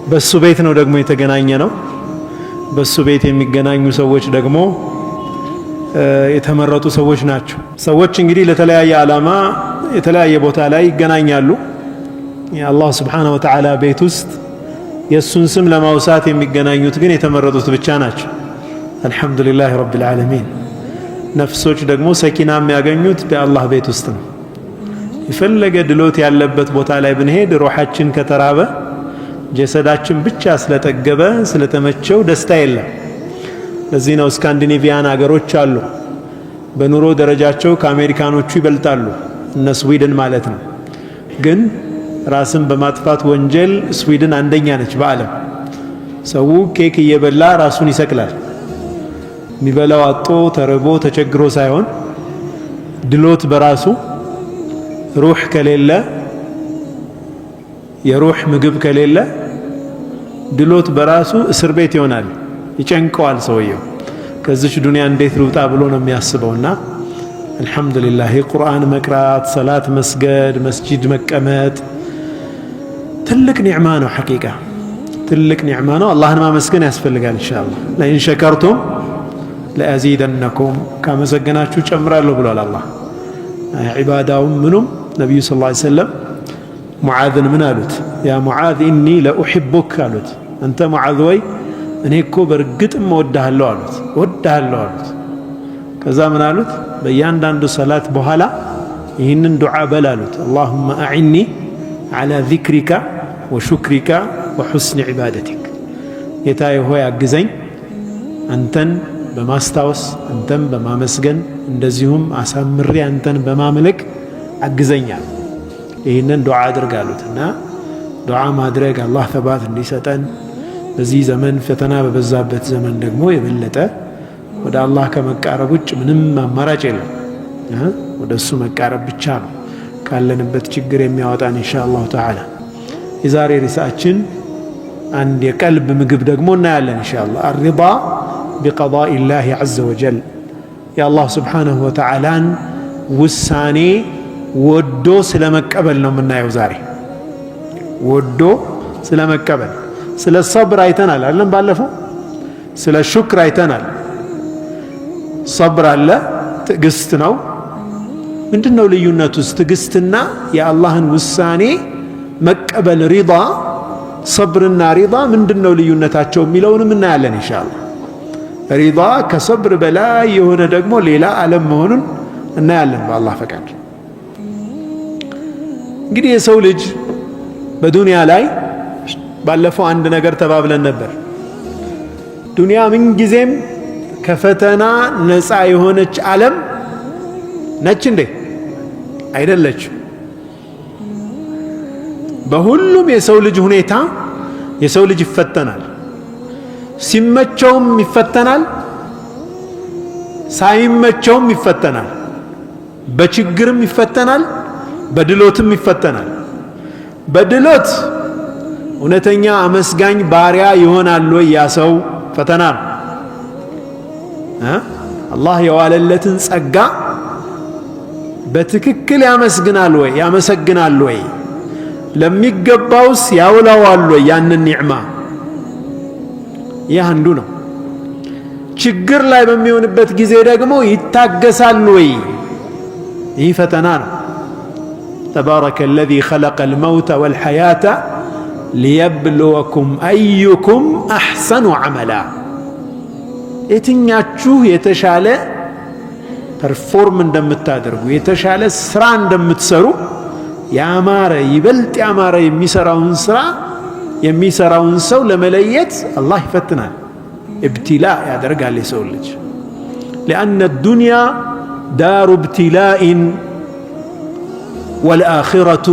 በሱ ቤት ነው ደግሞ የተገናኘ ነው። በሱ ቤት የሚገናኙ ሰዎች ደግሞ የተመረጡ ሰዎች ናቸው። ሰዎች እንግዲህ ለተለያየ ዓላማ የተለያየ ቦታ ላይ ይገናኛሉ። የአላህ ስብሓነሁ ወተዓላ ቤት ውስጥ የእሱን ስም ለማውሳት የሚገናኙት ግን የተመረጡት ብቻ ናቸው። አልሐምዱሊላህ ረቢል ዓለሚን። ነፍሶች ደግሞ ሰኪና የሚያገኙት በአላህ ቤት ውስጥ ነው። የፈለገ ድሎት ያለበት ቦታ ላይ ብንሄድ ሩሓችን ከተራበ ጀሰዳችን ብቻ ስለጠገበ ስለተመቸው ደስታ የለም። ለዚህ ነው ስካንዲኔቪያን አገሮች አሉ፣ በኑሮ ደረጃቸው ከአሜሪካኖቹ ይበልጣሉ፣ እነ ስዊድን ማለት ነው። ግን ራስን በማጥፋት ወንጀል ስዊድን አንደኛ ነች በዓለም። ሰው ኬክ እየበላ ራሱን ይሰቅላል። የሚበላው አጦ ተርቦ ተቸግሮ ሳይሆን ድሎት በራሱ ሩህ ከሌለ የሩህ ምግብ ከሌለ ድሎት በራሱ እስር ቤት ይሆናል። ይጨንቀዋል ሰውየው። ከዚች ዱንያ እንዴት ልውጣ ብሎ ነው የሚያስበውና አልሐምዱሊላህ ቁርአን መቅራት፣ ሰላት መስገድ፣ መስጂድ መቀመጥ ትልቅ ኒዕማ ነው። ሐቂቃ ትልቅ ኒዕማ ነው። አላህን ማመስገን ያስፈልጋል። ኢንሻአላህ ለኢን ሸከርቱም ለአዚደነኩም፣ ካመሰገናችሁ ጨምራለሁ ብሏል አላህ። ዒባዳውም ምኑም ነቢዩ ሰለላሁ ዐለይሂ ወሰለም ሙዓዝን ምን አሉት? ያ ሙዓዝ ኢኒ ለኡሒቡክ አሉት። አንተ ሙዓዝ ወይ እኔ እኮ በእርግጥም እወድሃለሁ አሉት። እወድሃለሁ አሉት። ከዛ ምን አሉት? በእያንዳንዱ ሰላት በኋላ ይህንን ዱዓ በል አሉት። አላሁመ አዕኒ ዐላ ዚክሪካ ወሹክሪካ ወሑስኒ ዒባደቲክ። ጌታዬ ሆይ አግዘኝ አንተን በማስታወስ አንተን በማመስገን እንደዚሁም አሳምሬ አንተን በማምለክ አግዘኛል። ይህንን ዱዓ አድርግ አሉት። እና ዱዓ ማድረግ አላህ ተባት እንዲሰጠን በዚህ ዘመን ፈተና በበዛበት ዘመን ደግሞ የበለጠ ወደ አላህ ከመቃረብ ውጭ ምንም አማራጭ የለም። ወደ እሱ መቃረብ ብቻ ነው ካለንበት ችግር የሚያወጣን ኢንሻአላሁ ተዓላ። የዛሬ ርዕሳችን አንድ የቀልብ ምግብ ደግሞ እናያለን ኢንሻአላህ። አርዳ ቢቀዳኢላሂ ዐዘ ወጀል፣ የአላህ ስብሓነሁ ወተዓላን ውሳኔ ወዶ ስለመቀበል ነው የምናየው ዛሬ። ወዶ ስለመቀበል። ስለ ሰብር አይተናል አይደለም? ባለፈው ስለ ሹክር አይተናል። ሰብር አለ፣ ትዕግስት ነው። ምንድነው ልዩነቱስ? ትዕግስትና የአላህን ውሳኔ መቀበል ሪዳ፣ ሰብርና ሪዳ ምንድነው ልዩነታቸው የሚለውንም እናያለን ኢንሻአላህ። ሪዳ ከሰብር በላይ የሆነ ደግሞ ሌላ ዓለም መሆኑን እናያለን በአላህ ፈቃድ። እንግዲህ የሰው ልጅ በዱንያ ላይ ባለፈው አንድ ነገር ተባብለን ነበር። ዱንያ ምንጊዜም ከፈተና ነፃ የሆነች ዓለም ነች እንዴ? አይደለችም። በሁሉም የሰው ልጅ ሁኔታ የሰው ልጅ ይፈተናል። ሲመቸውም ይፈተናል፣ ሳይመቸውም ይፈተናል። በችግርም ይፈተናል፣ በድሎትም ይፈተናል። በድሎት እውነተኛ አመስጋኝ ባሪያ ይሆናል ወይ? ያ ሰው ፈተና ነው። አላህ የዋለለትን ጸጋ በትክክል ያመስግናል ወይ? ያመሰግናል ወይ? ለሚገባውስ ያውለዋል ወይ ያንን ኒዕማ? ይህ አንዱ ነው። ችግር ላይ በሚሆንበት ጊዜ ደግሞ ይታገሳል ወይ? ይህ ፈተና ነው። ተባረከ አለዚ ኸለቀል መውተ ወልሐያተ ሊየብልወኩም አዩኩም አሕሰኑ ዐመላ። የትኛችሁ የተሻለ ፐርፎርም እንደምታደርጉ የተሻለ ስራ እንደምትሰሩ ያማረ ይበልጥ ያማረ የሚሰራውን ሰው ለመለየት አላህ ይፈትናል። ኢብቲላ ያደርጋል የሰው ልጅ። ሊአነ ዱንያ ዳሩ ኢብቲላኢን ወልአኺረቱ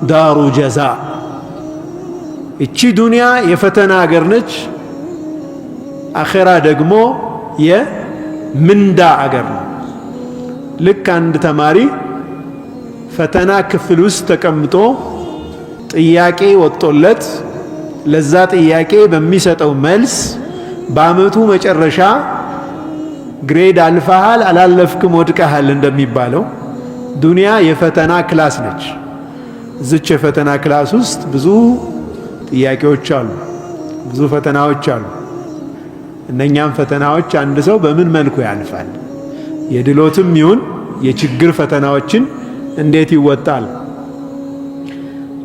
ዳሩ ጀዛ። እቺ ዱንያ የፈተና አገር ነች፣ አኺራ ደግሞ የምንዳ አገር ነው። ልክ አንድ ተማሪ ፈተና ክፍል ውስጥ ተቀምጦ ጥያቄ ወጥቶለት ለዛ ጥያቄ በሚሰጠው መልስ በአመቱ መጨረሻ ግሬድ አልፈሃል አላለፍክም ወድቀሃል እንደሚባለው ዱንያ የፈተና ክላስ ነች። እዚች የፈተና ክላስ ውስጥ ብዙ ጥያቄዎች አሉ። ብዙ ፈተናዎች አሉ። እነኛም ፈተናዎች አንድ ሰው በምን መልኩ ያልፋል? የድሎትም ይሁን የችግር ፈተናዎችን እንዴት ይወጣል?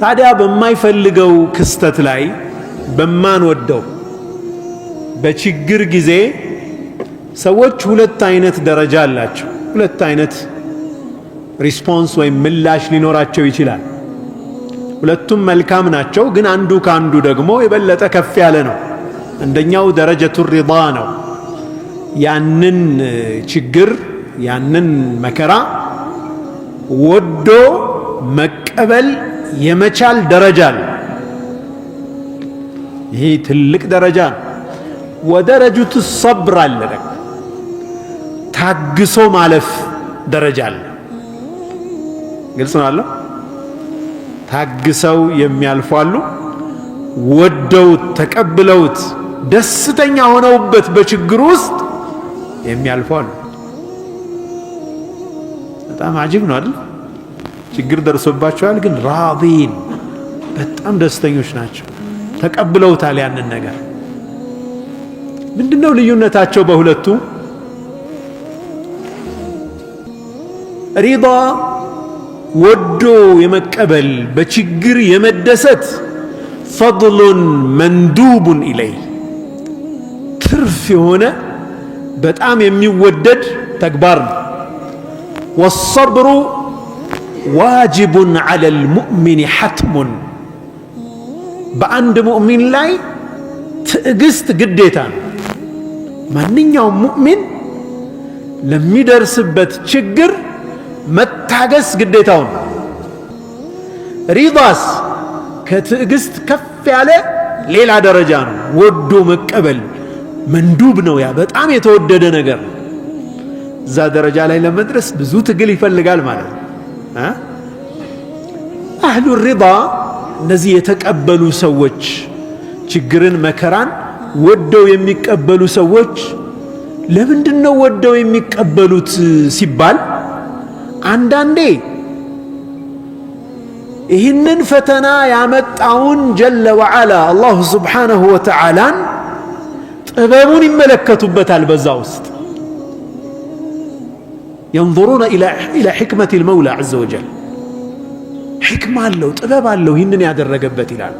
ታዲያ በማይፈልገው ክስተት ላይ በማንወደው በችግር ጊዜ ሰዎች ሁለት አይነት ደረጃ አላቸው። ሁለት አይነት ሪስፖንስ ወይም ምላሽ ሊኖራቸው ይችላል። ሁለቱም መልካም ናቸው፣ ግን አንዱ ካንዱ ደግሞ የበለጠ ከፍ ያለ ነው። አንደኛው ደረጀቱ ሪዳ ነው። ያንን ችግር ያንን መከራ ወዶ መቀበል የመቻል ደረጃ ነው። ይሄ ትልቅ ደረጃ ነው። ወደረጀቱ ሰብር አለ፣ ታግሶ ማለፍ ደረጃ አለ። ግልጽ ነው አለ። ታግሰው የሚያልፉ አሉ። ወደውት ተቀብለውት ደስተኛ ሆነውበት በችግር ውስጥ የሚያልፉ አሉ። በጣም አጂብ ነው አይደል? ችግር ደርሶባቸዋል፣ ግን ራዲን በጣም ደስተኞች ናቸው። ተቀብለውታል ያንን ነገር። ምንድነው ልዩነታቸው በሁለቱ? ሪዳ ወዶ የመቀበል በችግር የመደሰት ፈድሉን መንዱቡን ኢለይ ትርፍ የሆነ በጣም የሚወደድ ተግባር ነው። ወሰብሩ ዋጅቡን ዐለል ሙእሚን ሐትሙን በአንድ ሙእሚን ላይ ትዕግስት ግዴታ ነው። ማንኛውም ሙእሚን ለሚደርስበት ችግር መታገስ ግዴታው ነው። ሪዳስ ከትዕግስት ከፍ ያለ ሌላ ደረጃ ነው። ወዶ መቀበል መንዱብ ነው። ያ በጣም የተወደደ ነገር ነው። እዛ ደረጃ ላይ ለመድረስ ብዙ ትግል ይፈልጋል ማለት ነው። አህሉ ሪዳ እነዚህ የተቀበሉ ሰዎች፣ ችግርን መከራን ወደው የሚቀበሉ ሰዎች ለምንድነው ወደው የሚቀበሉት ሲባል አንዳንዴ ይህንን ፈተና ያመጣውን ጀለ ወዓላ አላሁ ስብሓነሁ ወተዓላን ጥበቡን ይመለከቱበታል። በዛ ውስጥ ينظرون إلى حكمة المولى عز وجل حكمة አለው ጥበብ አለው ይህንን ያደረገበት ይላል።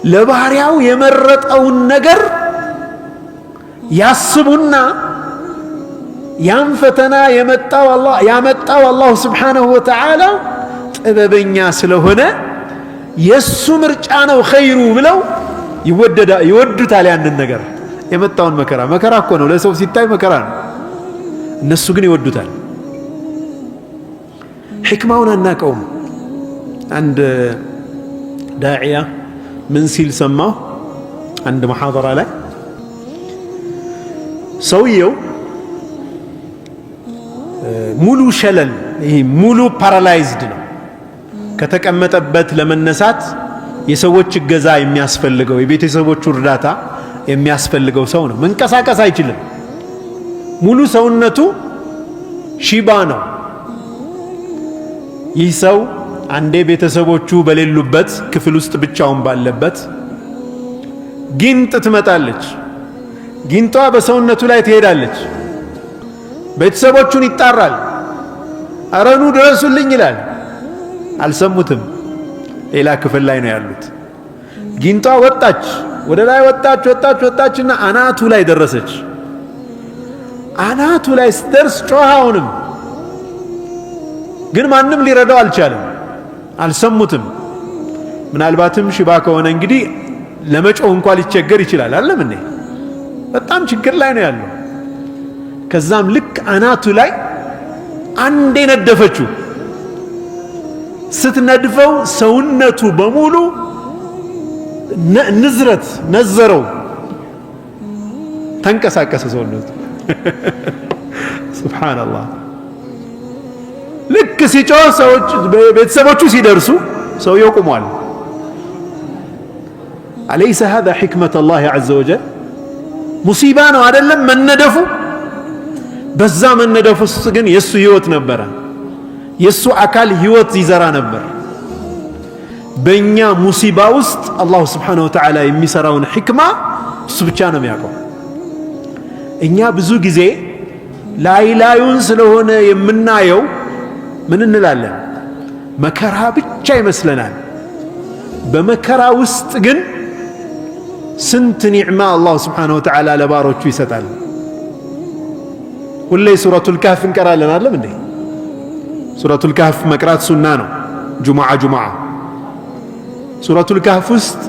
ለባህሪያው የመረጠውን ነገር ያስቡና ያን ፈተና ያመጣው አላሁ ስብሓነሁ ወተዓላ ጥበበኛ ስለሆነ የሱ ምርጫ ነው ኸይሩ ብለው ይወዱታል። ያንን ነገር የመጣውን መከራ እኮ ነው፣ ለሰው ሲታይ መከራ ነው፣ እነሱ ግን ይወዱታል። ሕክማውን አናቀውም። አንድ ዳዕያ ምን ሲል ሰማሁ አንድ መሐደራ ላይ ሰውየው ሙሉ ሸለል ይሄ ሙሉ ፓራላይዝድ ነው። ከተቀመጠበት ለመነሳት የሰዎች እገዛ የሚያስፈልገው የቤተሰቦቹ እርዳታ የሚያስፈልገው ሰው ነው። መንቀሳቀስ አይችልም። ሙሉ ሰውነቱ ሺባ ነው። ይህ ሰው አንዴ ቤተሰቦቹ በሌሉበት ክፍል ውስጥ ብቻውን ባለበት ጊንጥ ትመጣለች። ጊንጧ በሰውነቱ ላይ ትሄዳለች። ቤተሰቦቹን ይጣራል። አረኑ ድረሱልኝ ይላል። አልሰሙትም። ሌላ ክፍል ላይ ነው ያሉት። ጊንጧ ወጣች፣ ወደ ላይ ወጣችና አናቱ ላይ ደረሰች። አናቱ ላይ ስትደርስ ጮኻውንም ግን ማንም ሊረዳው አልቻለም። አልሰሙትም። ምናልባትም ሽባ ከሆነ እንግዲህ ለመጮህ እንኳን ሊቸገር ይችላል። አይደለም እንዴ? በጣም ችግር ላይ ነው ያለው። ከዛም ልክ አናቱ ላይ አንዴ ነደፈችው። ስትነድፈው ሰውነቱ በሙሉ ንዝረት ነዘረው፣ ተንቀሳቀሰ ሰውነቱ። ሱብሃንአላህ። ልክ ሲጮህ ሰዎች ቤተሰቦቹ ሲደርሱ ሰውየው ቆሟል። አለይሰ ሃዛ ሕክመተ አላህ ዐዘ ወጀል? ሙሲባ ነው አይደለም መነደፉ? በዛ መነደፉ ውስጥ ግን የሱ ህይወት ነበረ። የሱ አካል ህይወት ይዘራ ነበር። በእኛ ሙሲባ ውስጥ አላሁ ስብሓነሁ ወተዓላ የሚሰራውን ሕክማ እሱ ብቻ ነው የሚያውቀው። እኛ ብዙ ጊዜ ላዩን ስለሆነ የምናየው ምን እንላለን? መከራ ብቻ ይመስለናል። በመከራ ውስጥ ግን ስንት ኒዕማ አላሁ ስብሓነሁ ወተዓላ ለባሮቹ ይሰጣል። ሁሌ ሱረቱል ካህፍ እንቀራለን አይደለም እንዴ? ሱረቱል ካህፍ መቅራት ሱና ነው። ጁሙዓ ሱረቱል ካህፍ ውስጥ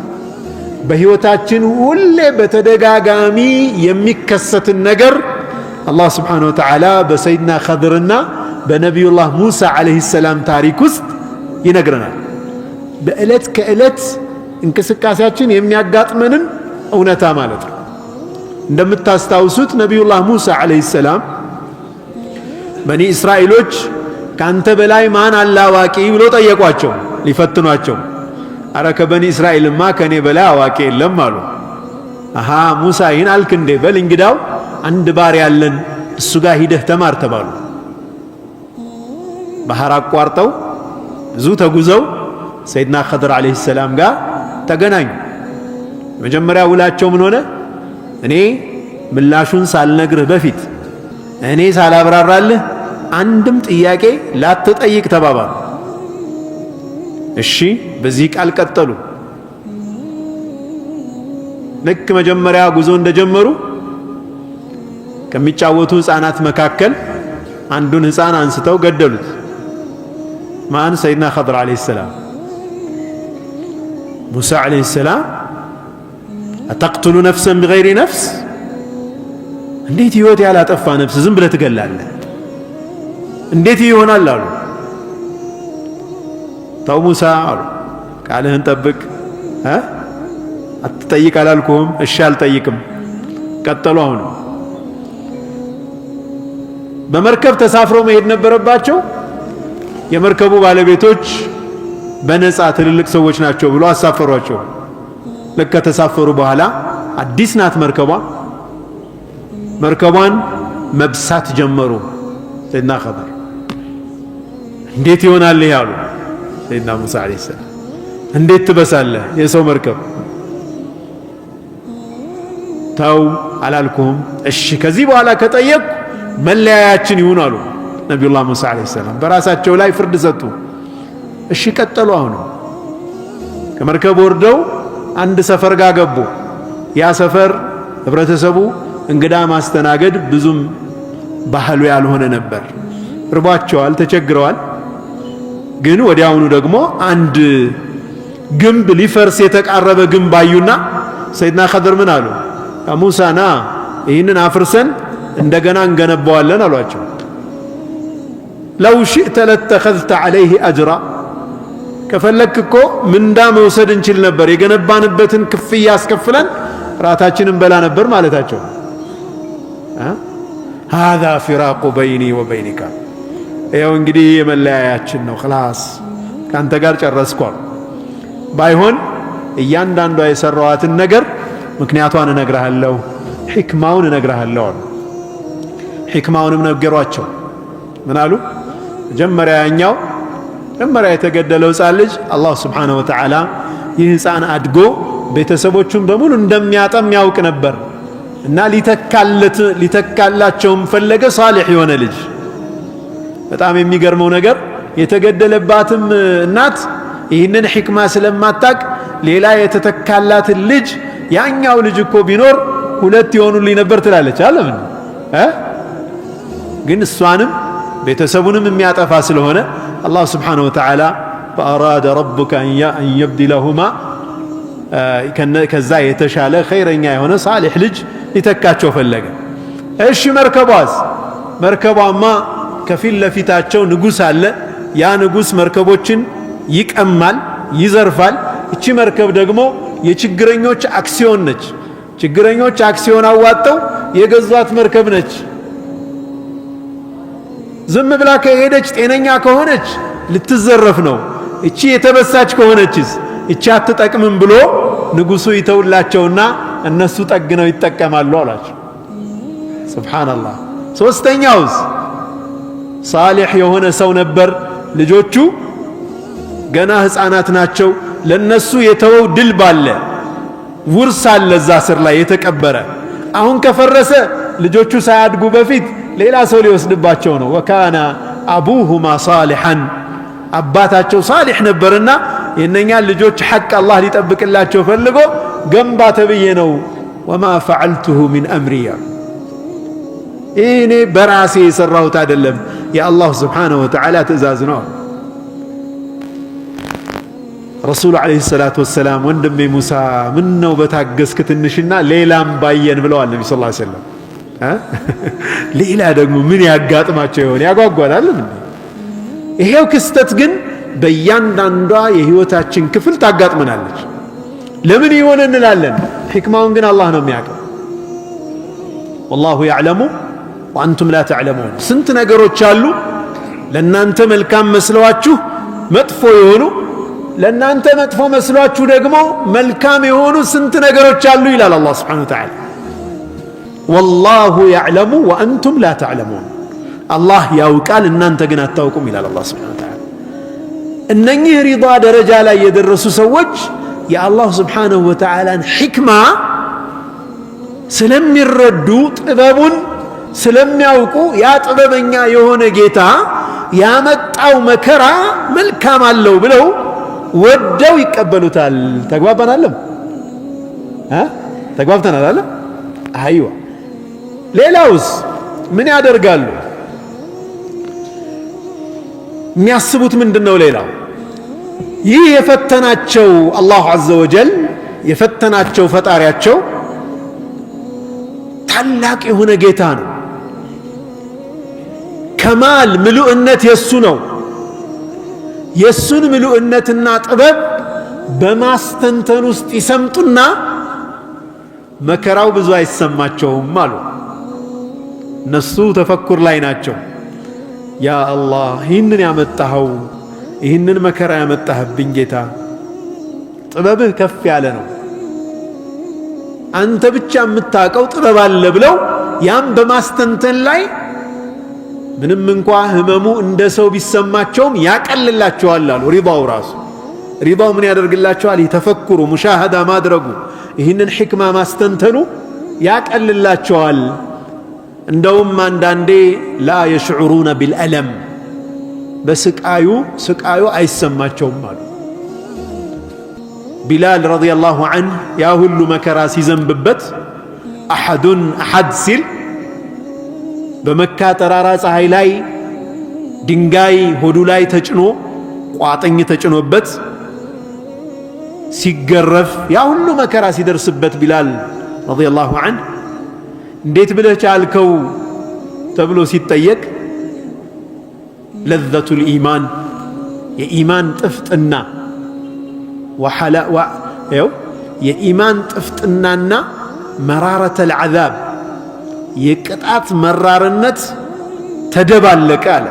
በህይወታችን ሁሌ በተደጋጋሚ የሚከሰትን ነገር አላህ ስብሓነሁ ወተዓላ በሰይድና ኸድርና በነቢዩላህ ሙሳ ዓለይሂ ሰላም ታሪክ ውስጥ ይነግረናል። በዕለት ከዕለት እንቅስቃሴያችን የሚያጋጥመንን እውነታ ማለት ነው። እንደምታስታውሱት ነቢዩላህ ሙሳ ዓለይሂ ሰላም በኒ እስራኤሎች ካንተ በላይ ማን አለ አዋቂ ብሎ ጠየቋቸው፣ ሊፈትኗቸው። አረ ከበኒ እስራኤልማ ከኔ በላይ አዋቂ የለም አሉ። አሃ ሙሳ ይህን አልክ እንዴ? በል እንግዳው አንድ ባሪያ ያለን እሱ ጋር ሂደህ ተማር ተባሉ። ባህር አቋርጠው ብዙ ተጉዘው ሰይድና ኸድር ዓለይሂ ሰላም ጋር ተገናኙ። መጀመሪያ ውላቸው ምን ሆነ? እኔ ምላሹን ሳልነግርህ በፊት እኔ ሳላብራራልህ አንድም ጥያቄ ላትጠይቅ ተባባሉ። እሺ በዚህ ቃል ቀጠሉ። ልክ መጀመሪያ ጉዞ እንደጀመሩ ከሚጫወቱ ህፃናት መካከል አንዱን ህፃን አንስተው ገደሉት። ማን? ሰይድና ኸድር ዓለይሂ ሰላም። ሙሳ ዓለይሂ ሰላም አተቅቱሉ ነፍሰን ቢገይሪ ነፍስ፣ እንዴት ህይወት ያላጠፋ ነፍስ ዝም ብለህ ትገላለህ? እንዴት ይሆናል አሉ። ተው ሙሳ አሉ፣ ቃልህን ጠብቅ። አትጠይቅ አላልኩህም? እሺ አልጠይቅም። ቀጠሉ። አሁን በመርከብ ተሳፍሮ መሄድ ነበረባቸው። የመርከቡ ባለቤቶች በነፃ ትልልቅ ሰዎች ናቸው ብሎ አሳፈሯቸው። ልክ ከተሳፈሩ በኋላ አዲስ ናት መርከቧን መብሳት ጀመሩ። ሰይድና ኸድር እንዴት ይሆናል ይሄ አሉ። ሰይድና ሙሳ ዓለይሂ ሰላም እንዴት ትበሳለህ የሰው መርከብ? ተው አላልኩህም? እሺ ከዚህ በኋላ ከጠየቅ መለያያችን ይሁን አሉ ነቢዩላህ ሙሳ ዓለይሂ ሰላም። በራሳቸው ላይ ፍርድ ሰጡ። እሺ ቀጠሉ። አሁን ከመርከብ ወርደው አንድ ሰፈር ጋር ገቡ። ያ ሰፈር ህብረተሰቡ እንግዳ ማስተናገድ ብዙም ባህሉ ያልሆነ ነበር። ርቧቸዋል፣ ተቸግረዋል። ግን ወዲያውኑ ደግሞ አንድ ግንብ ሊፈርስ የተቃረበ ግንብ አዩና ሰይድና ኸድር ምን አሉ? ሙሳ ና ይህንን አፍርሰን እንደገና እንገነባዋለን አሏቸው። ለው ሽእተ ለተኸዝተ ዓለይህ አጅራ፣ ከፈለክ እኮ ምንዳ መውሰድ እንችል ነበር፣ የገነባንበትን ክፍያ አስከፍለን ራታችንን በላ ነበር ማለታቸው። ሃዛ ፊራቁ በይኒ ወበይኒካ፣ ይኸው እንግዲህ የመለያያችን ነው፣ ኽላስ ከአንተ ጋር ጨረስኳል። ባይሆን እያንዳንዷ የሰራዋትን ነገር ምክንያቷን እነግርሃለሁ፣ ሕክማውን እነግርሃለሁ አሉ። ሕክማውንም ነገሯቸው። ምን አሉ? መጀመሪያ የተገደለው ሕፃን ልጅ አላህ ስብሓነሁ ወተዓላ ይህ ሕፃን አድጎ ቤተሰቦቹን በሙሉ እንደሚያጠም ያውቅ ነበር እና ሊተካላቸውም ፈለገ ሳሊሕ የሆነ ልጅ። በጣም የሚገርመው ነገር የተገደለባትም እናት ይህንን ሕክማ ስለማታቅ ሌላ የተተካላትን ልጅ ያኛው ልጅ እኮ ቢኖር ሁለት ይሆኑልኝ ነበር ትላለች። አለምን ግን እሷንም ቤተሰቡንም የሚያጠፋ ስለሆነ አላህ ስብሓነሁ ወተዓላ ፈአራደ ረቡከ አን የብድለሁማ ከዛ የተሻለ ኸይረኛ የሆነ ሳሊሕ ልጅ ሊተካቸው ፈለገ። እሺ መርከቧማ ከፊት ለፊታቸው ንጉሥ አለ። ያ ንጉሥ መርከቦችን ይቀማል፣ ይዘርፋል። እቺ መርከብ ደግሞ የችግረኞች አክሲዮን ነች። ችግረኞች አክሲዮን አዋጠው የገዟት መርከብ ነች። ዝም ብላ ከሄደች ጤነኛ ከሆነች ልትዘረፍ ነው። እቺ የተበሳች ከሆነችስ እቺ አትጠቅምም ብሎ ንጉሡ ይተውላቸውና እነሱ ጠግነው ይጠቀማሉ አላቸው። ሱብሓነላህ። ሶስተኛውስ ሳሊሕ የሆነ ሰው ነበር። ልጆቹ ገና ሕፃናት ናቸው። ለነሱ የተወው ድል ባለ ውርስ አለ እዛ ስር ላይ የተቀበረ። አሁን ከፈረሰ ልጆቹ ሳያድጉ በፊት ሌላ ሰው ሊወስድባቸው ነው። ወካና አቡሁማ ሳሊሐን አባታቸው ሳሊሕ ነበርና የነኛን ልጆች ሐቅ አላህ ሊጠብቅላቸው ፈልጎ ገንባ ተብዬ ነው። ወማ ፈዐልቱሁ ሚን አምሪያ እኔ በራሴ የሰራሁት አይደለም የአላህ ስብሓነሁ ወተዓላ ትእዛዝ ነው። ረሱሉ ዓለይሂ ሰላቱ ወሰላም ወንድሜ ሙሳ ምን ነው በታገስክ ትንሽና ሌላም ባየን ብለዋል ነቢ ሰለላሁ ዐለይሂ ወሰለም። ሌላ ደግሞ ምን ያጋጥማቸው ይሆን? ያጓጓል። ይሄው ክስተት ግን በእያንዳንዷ የህይወታችን ክፍል ታጋጥመናለች። ለምን ይሆን እንላለን። ሕክማውን ግን አላህ ነው የሚያውቀው። ወላሁ ያዕለሙ ወአንቱም ላ ተዕለሙን። ስንት ነገሮች አሉ ለእናንተ መልካም መስለዋችሁ መጥፎ የሆኑ፣ ለእናንተ መጥፎ መስሏችሁ ደግሞ መልካም የሆኑ ስንት ነገሮች አሉ ይላል አላህ ሱብሓነሁ ወተዓላ። ወላሁ ያዕለሙ ወአንቱም ላ ተዕለሙን። አላህ ያውቃል እናንተ ግን አታውቁም ይላል አላህ ሱብሓነሁ ወተዓላ። እነኚህ ሪዳ ደረጃ ላይ የደረሱ ሰዎች የአላህ ሱብሓነሁ ወተዓላን ሕክማ ስለሚረዱ ጥበቡን ስለሚያውቁ ያ ጥበበኛ የሆነ ጌታ ያመጣው መከራ መልካም አለው ብለው ወደው ይቀበሉታል። ተግባባናለም? ተግባብተናል አለ? አይዋ። ሌላውስ ምን ያደርጋሉ? የሚያስቡት ምንድነው? ሌላው ይህ የፈተናቸው አላሁ ዐዘ ወጀል የፈተናቸው ፈጣሪያቸው ታላቅ የሆነ ጌታ ነው። ከማል ምሉእነት የሱ ነው። የሱን ምሉእነትና ጥበብ በማስተንተን ውስጥ ይሰምጡና መከራው ብዙ አይሰማቸውም አሉ። እነሱ ተፈኩር ላይ ናቸው። ያ አላህ ይህንን ያመጣኸው ይህንን መከራ ያመጣህብኝ ጌታ ጥበብህ ከፍ ያለ ነው፣ አንተ ብቻ የምታውቀው ጥበብ አለ ብለው ያም በማስተንተን ላይ ምንም እንኳ ህመሙ እንደ ሰው ቢሰማቸውም ያቀልላቸዋል አሉ። ሪዳው ራሱ ሪዳው ምን ያደርግላቸዋል? የተፈኩሩ ሙሻሃዳ ማድረጉ ይህንን ሕክማ ማስተንተኑ ያቀልላቸዋል። እንደውም አንዳንዴ ላ የሽዑሩነ ቢልአለም በስቃዩ አይሰማቸውም አሉ። ቢላል ረዲየላሁ ዐንሁ ያ ሁሉ መከራ ሲዘንብበት አሐድ ሲል በመካ ጠራራ ፀሐይ ላይ ድንጋይ ሆዱ ላይ ተጭኖ ቋጥኝ ተጭኖበት ሲገረፍ ያ ሁሉ መከራ ሲደርስበት ቢላል ረዲየላሁ ዐንሁ እንዴት ብለህ ቻልከው ተብሎ ሲጠየቅ ለዘቱል ኢማን የኢማን ጥፍጥና የኢማን ጥፍጥናና መራረተል ዐዛብ የቅጣት መራርነት ተደባለቀ አለ።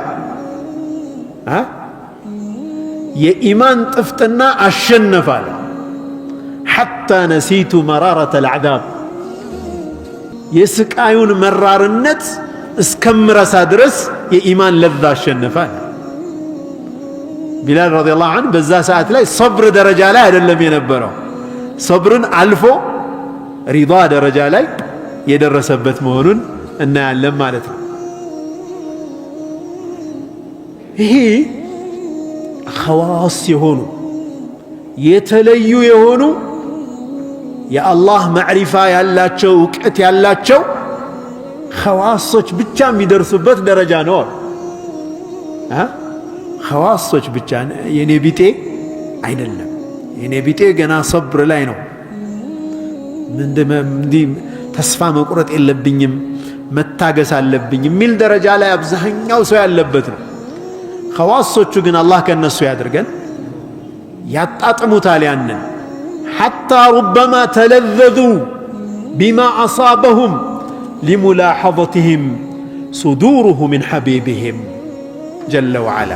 የኢማን ጥፍጥና አሸነፈ አለ። ሐታ ነሲቱ መራረተል ዐዛብ የስቃዩን መራርነት እስከምረሳ ድረስ የኢማን ለዛ አሸነፈ አለ። ቢላል ረዲየላሁ ዐንሁ በዛ ሰዓት ላይ ሰብር ደረጃ ላይ አይደለም የነበረው፣ ሰብርን አልፎ ሪዳ ደረጃ ላይ የደረሰበት መሆኑን እናያለን ማለት ነው። ይሄ ኸዋስ የሆኑ የተለዩ የሆኑ የአላህ ማዕሪፋ ያላቸው እውቀት ያላቸው ኸዋሶች ብቻ የሚደርሱበት ደረጃ ነው። ኸዋሶች ብቻ፣ የኔ ቢጤ አይደለም። የኔ ቢጤ ገና ሰብር ላይ ነው። እንዲህ ተስፋ መቁረጥ የለብኝም መታገስ አለብኝ የሚል ደረጃ ላይ አብዛኛው ሰው ያለበት ነው። ኸዋሶቹ ግን አላህ ከነሱ ያድርገን፣ ያጣጥሙታል ያንን ሐታ ሩበማ ተለዘዙ ቢማ አሳበሁም ሊሙላሐظትህም ሱዱሩሁ ሚን ሐቢብህም ጀለ ወዐላ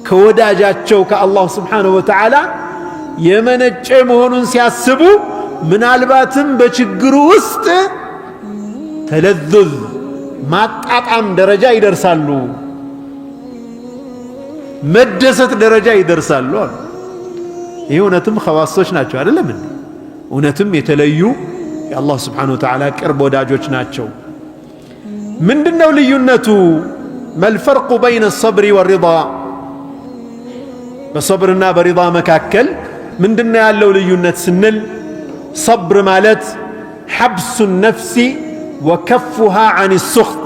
ከወዳጃቸው ከአላህ ስብሓንሁ ወተዓላ የመነጨ መሆኑን ሲያስቡ ምናልባትም በችግሩ ውስጥ ተለዙዝ ማጣጣም ደረጃ ይደርሳሉ፣ መደሰት ደረጃ ይደርሳሉ። ይሄ እውነትም ኸዋሶች ናቸው አይደለም እንዴ? እውነትም የተለዩ የአላህ ስብሓነሁ ወተዓላ ቅርብ ወዳጆች ናቸው። ምንድነው ልዩነቱ? መልፈርቁ በይነ ሰብሪ ወሪዳ፣ በሰብርና በሪዳ መካከል ምንድነው ያለው ልዩነት ስንል ሰብር ማለት ሐብሱ ነፍሲ ወከፉሃ ዐን ሱኽጥ፣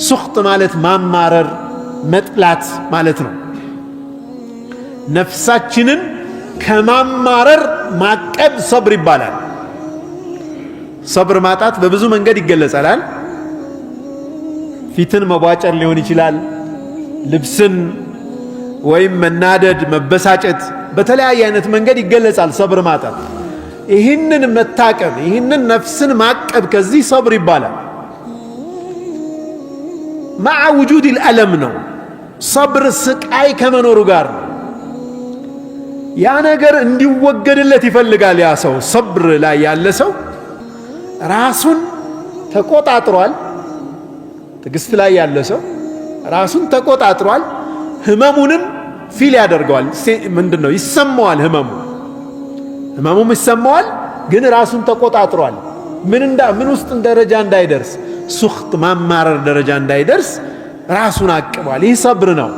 ሱኽጥ ማለት ማማረር መጥላት ማለት ነው። ነፍሳችንን ከማማረር ማቀብ ሰብር ይባላል። ሰብር ማጣት በብዙ መንገድ ይገለጻል። ፊትን መቧጨር ሊሆን ይችላል፣ ልብስን ወይም መናደድ፣ መበሳጨት፣ በተለያየ አይነት መንገድ ይገለጻል ሰብር ማጣት። ይህንን መታቀብ፣ ይህንን ነፍስን ማቀብ ከዚህ ሰብር ይባላል። መዓ ውጁድ አልአለም ነው። ሰብር ስቃይ ከመኖሩ ጋር ነው። ያ ነገር እንዲወገድለት ይፈልጋል። ያ ሰው ሰብር ላይ ያለ ሰው ራሱን ተቆጣጥሯል። ትዕግስት ላይ ያለ ሰው ራሱን ተቆጣጥሯል። ህመሙንም ፊል ያደርገዋል። ምንድነው ይሰማዋል። ህመሙም ይሰማዋል፣ ግን ራሱን ተቆጣጥሯል። ምን ውስጥ ደረጃ እንዳይደርስ፣ ሱኽጥ ማማረር ደረጃ እንዳይደርስ ራሱን አቅቧል። ይህ ሰብር ነው።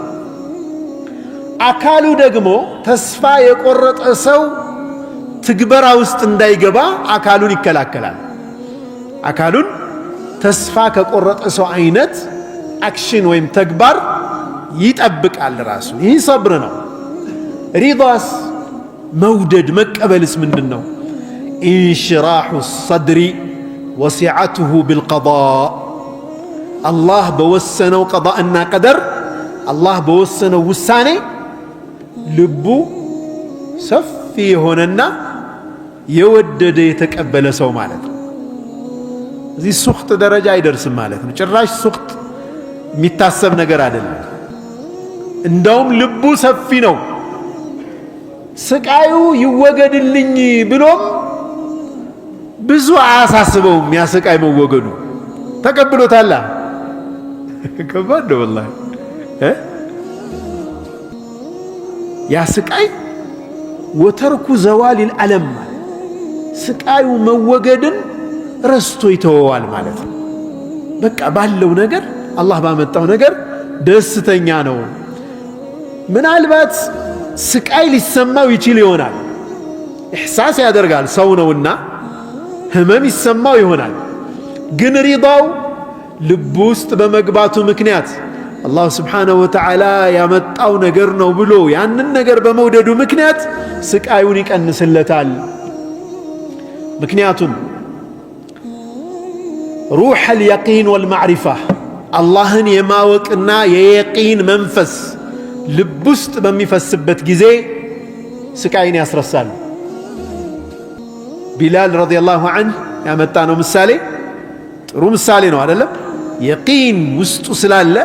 አካሉ ደግሞ ተስፋ የቆረጠ ሰው ትግበራ ውስጥ እንዳይገባ አካሉን ይከላከላል። አካሉን ተስፋ ከቆረጠ ሰው አይነት አክሽን ወይም ተግባር ይጠብቃል ራሱ። ይህ ሰብር ነው። ሪዳስ መውደድ መቀበልስ ምንድን ነው? ኢንሽራሑ ሰድሪ ወሲዓቱሁ ቢልቀዳእ፣ አላህ በወሰነው ቀዳእና ቀደር፣ አላህ በወሰነው ውሳኔ ልቡ ሰፊ የሆነና የወደደ የተቀበለ ሰው ማለት ነው። እዚህ ሱኽጥ ደረጃ አይደርስም ማለት ነው። ጭራሽ ሱኽጥ የሚታሰብ ነገር አይደለም። እንደውም ልቡ ሰፊ ነው። ስቃዩ ይወገድልኝ ብሎም ብዙ አያሳስበውም። ያ ስቃይ መወገዱ ተቀብሎታል። ከባድ ነው ወላሂ። ያ ስቃይ ወተርኩ ዘዋሊል አለም፣ ስቃዩ መወገድን ረስቶ ይተወዋል ማለት ነው። በቃ ባለው ነገር አላህ ባመጣው ነገር ደስተኛ ነው። ምናልባት ስቃይ ሊሰማው ይችል ይሆናል። ኢሕሳስ ያደርጋል፣ ሰው ነውና ህመም ይሰማው ይሆናል። ግን ሪዳው ልብ ውስጥ በመግባቱ ምክንያት አላህ ስብሓነሁ ወተዓላ ያመጣው ነገር ነው ብሎ ያንን ነገር በመውደዱ ምክንያት ስቃዩን ይቀንስለታል። ምክንያቱም ሩሕ አልየቂን ወልማዕሪፋ፣ አላህን የማወቅና የየቂን መንፈስ ልብ ውስጥ በሚፈስበት ጊዜ ስቃይን ያስረሳል። ቢላል ረዲየላሁ ዐንሁ ያመጣ ነው ምሳሌ፣ ጥሩ ምሳሌ ነው አይደለም? የቂን ውስጡ ስላለ፣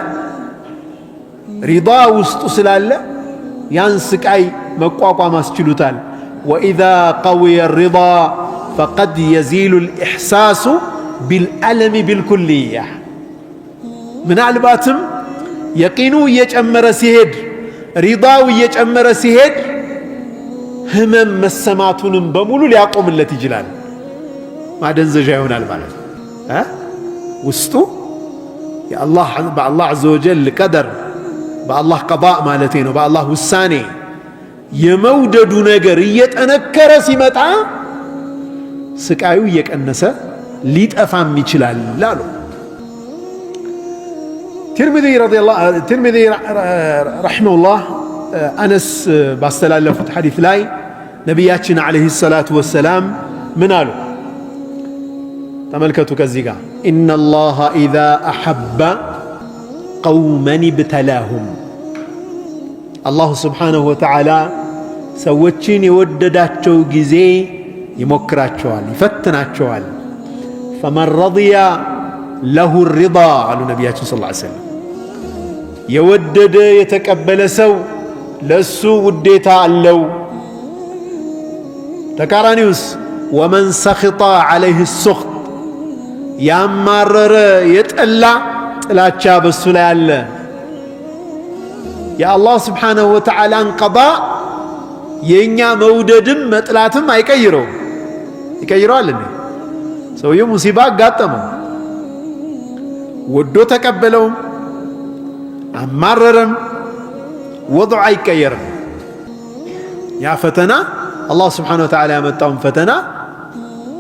ሪዳ ውስጡ ስላለ ያን ስቃይ መቋቋም አስችሉታል። ወኢዛ ቀውየ ሪዳ ፈቀድ የዚሉ ልኢሕሳሱ ቢልአለሚ ቢልኩልያ። ምናልባትም የቂኑ እየጨመረ ሲሄድ፣ ሪዳው እየጨመረ ሲሄድ ህመም መሰማቱንም በሙሉ ሊያቆምለት ይችላል። ማደንዘዣ ይሆናል ማለት ነው። ውስጡ በአላህ ዐዘ ወጀል ቀደር፣ በአላህ ቀዳእ ማለቴ ነው፣ በአላህ ውሳኔ የመውደዱ ነገር እየጠነከረ ሲመጣ ስቃዩ እየቀነሰ ሊጠፋም ይችላል አሉ። ትርሚዚ ረሒመሁላህ አነስ ባስተላለፉት ሐዲስ ላይ ነቢያችን ዓለይሂ ሰላቱ ወሰላም ምን አሉ? ተመልከቱ ከዚህ ጋር ኢነላሃ ኢዛ አሐበ ቀውመን ብተላሁም፣ አላሁ ስብሓነሁ ወተዓላ ሰዎችን የወደዳቸው ጊዜ ይሞክራቸዋል፣ ይፈትናቸዋል። ፈመን ረضየ ለሁ ሪዳ አሉ ነቢያችን ሰለላሁ ዐለይሂ ወሰለም። የወደደ የተቀበለ ሰው ለሱ ውዴታ አለው። ተቃራኒውስ ወመን ሰኽጠ ዐለይህ ሱኽጥ፣ ያማረረ የጠላ ጥላቻ በሱ ላይ አለ። የአላህ ስብሓነሁ ወተዓላን ቀዳእ የኛ መውደድም መጥላትም አይቀይረውም። ይቀይረዋል እንዴ? ሰውየው ሙሲባ አጋጠመው፣ ወዶ ተቀበለውም አማረረም ወضع አይቀየርም። ያ ፈተና አላህ ስብሓነሁ ወተዓላ ያመጣውን ፈተና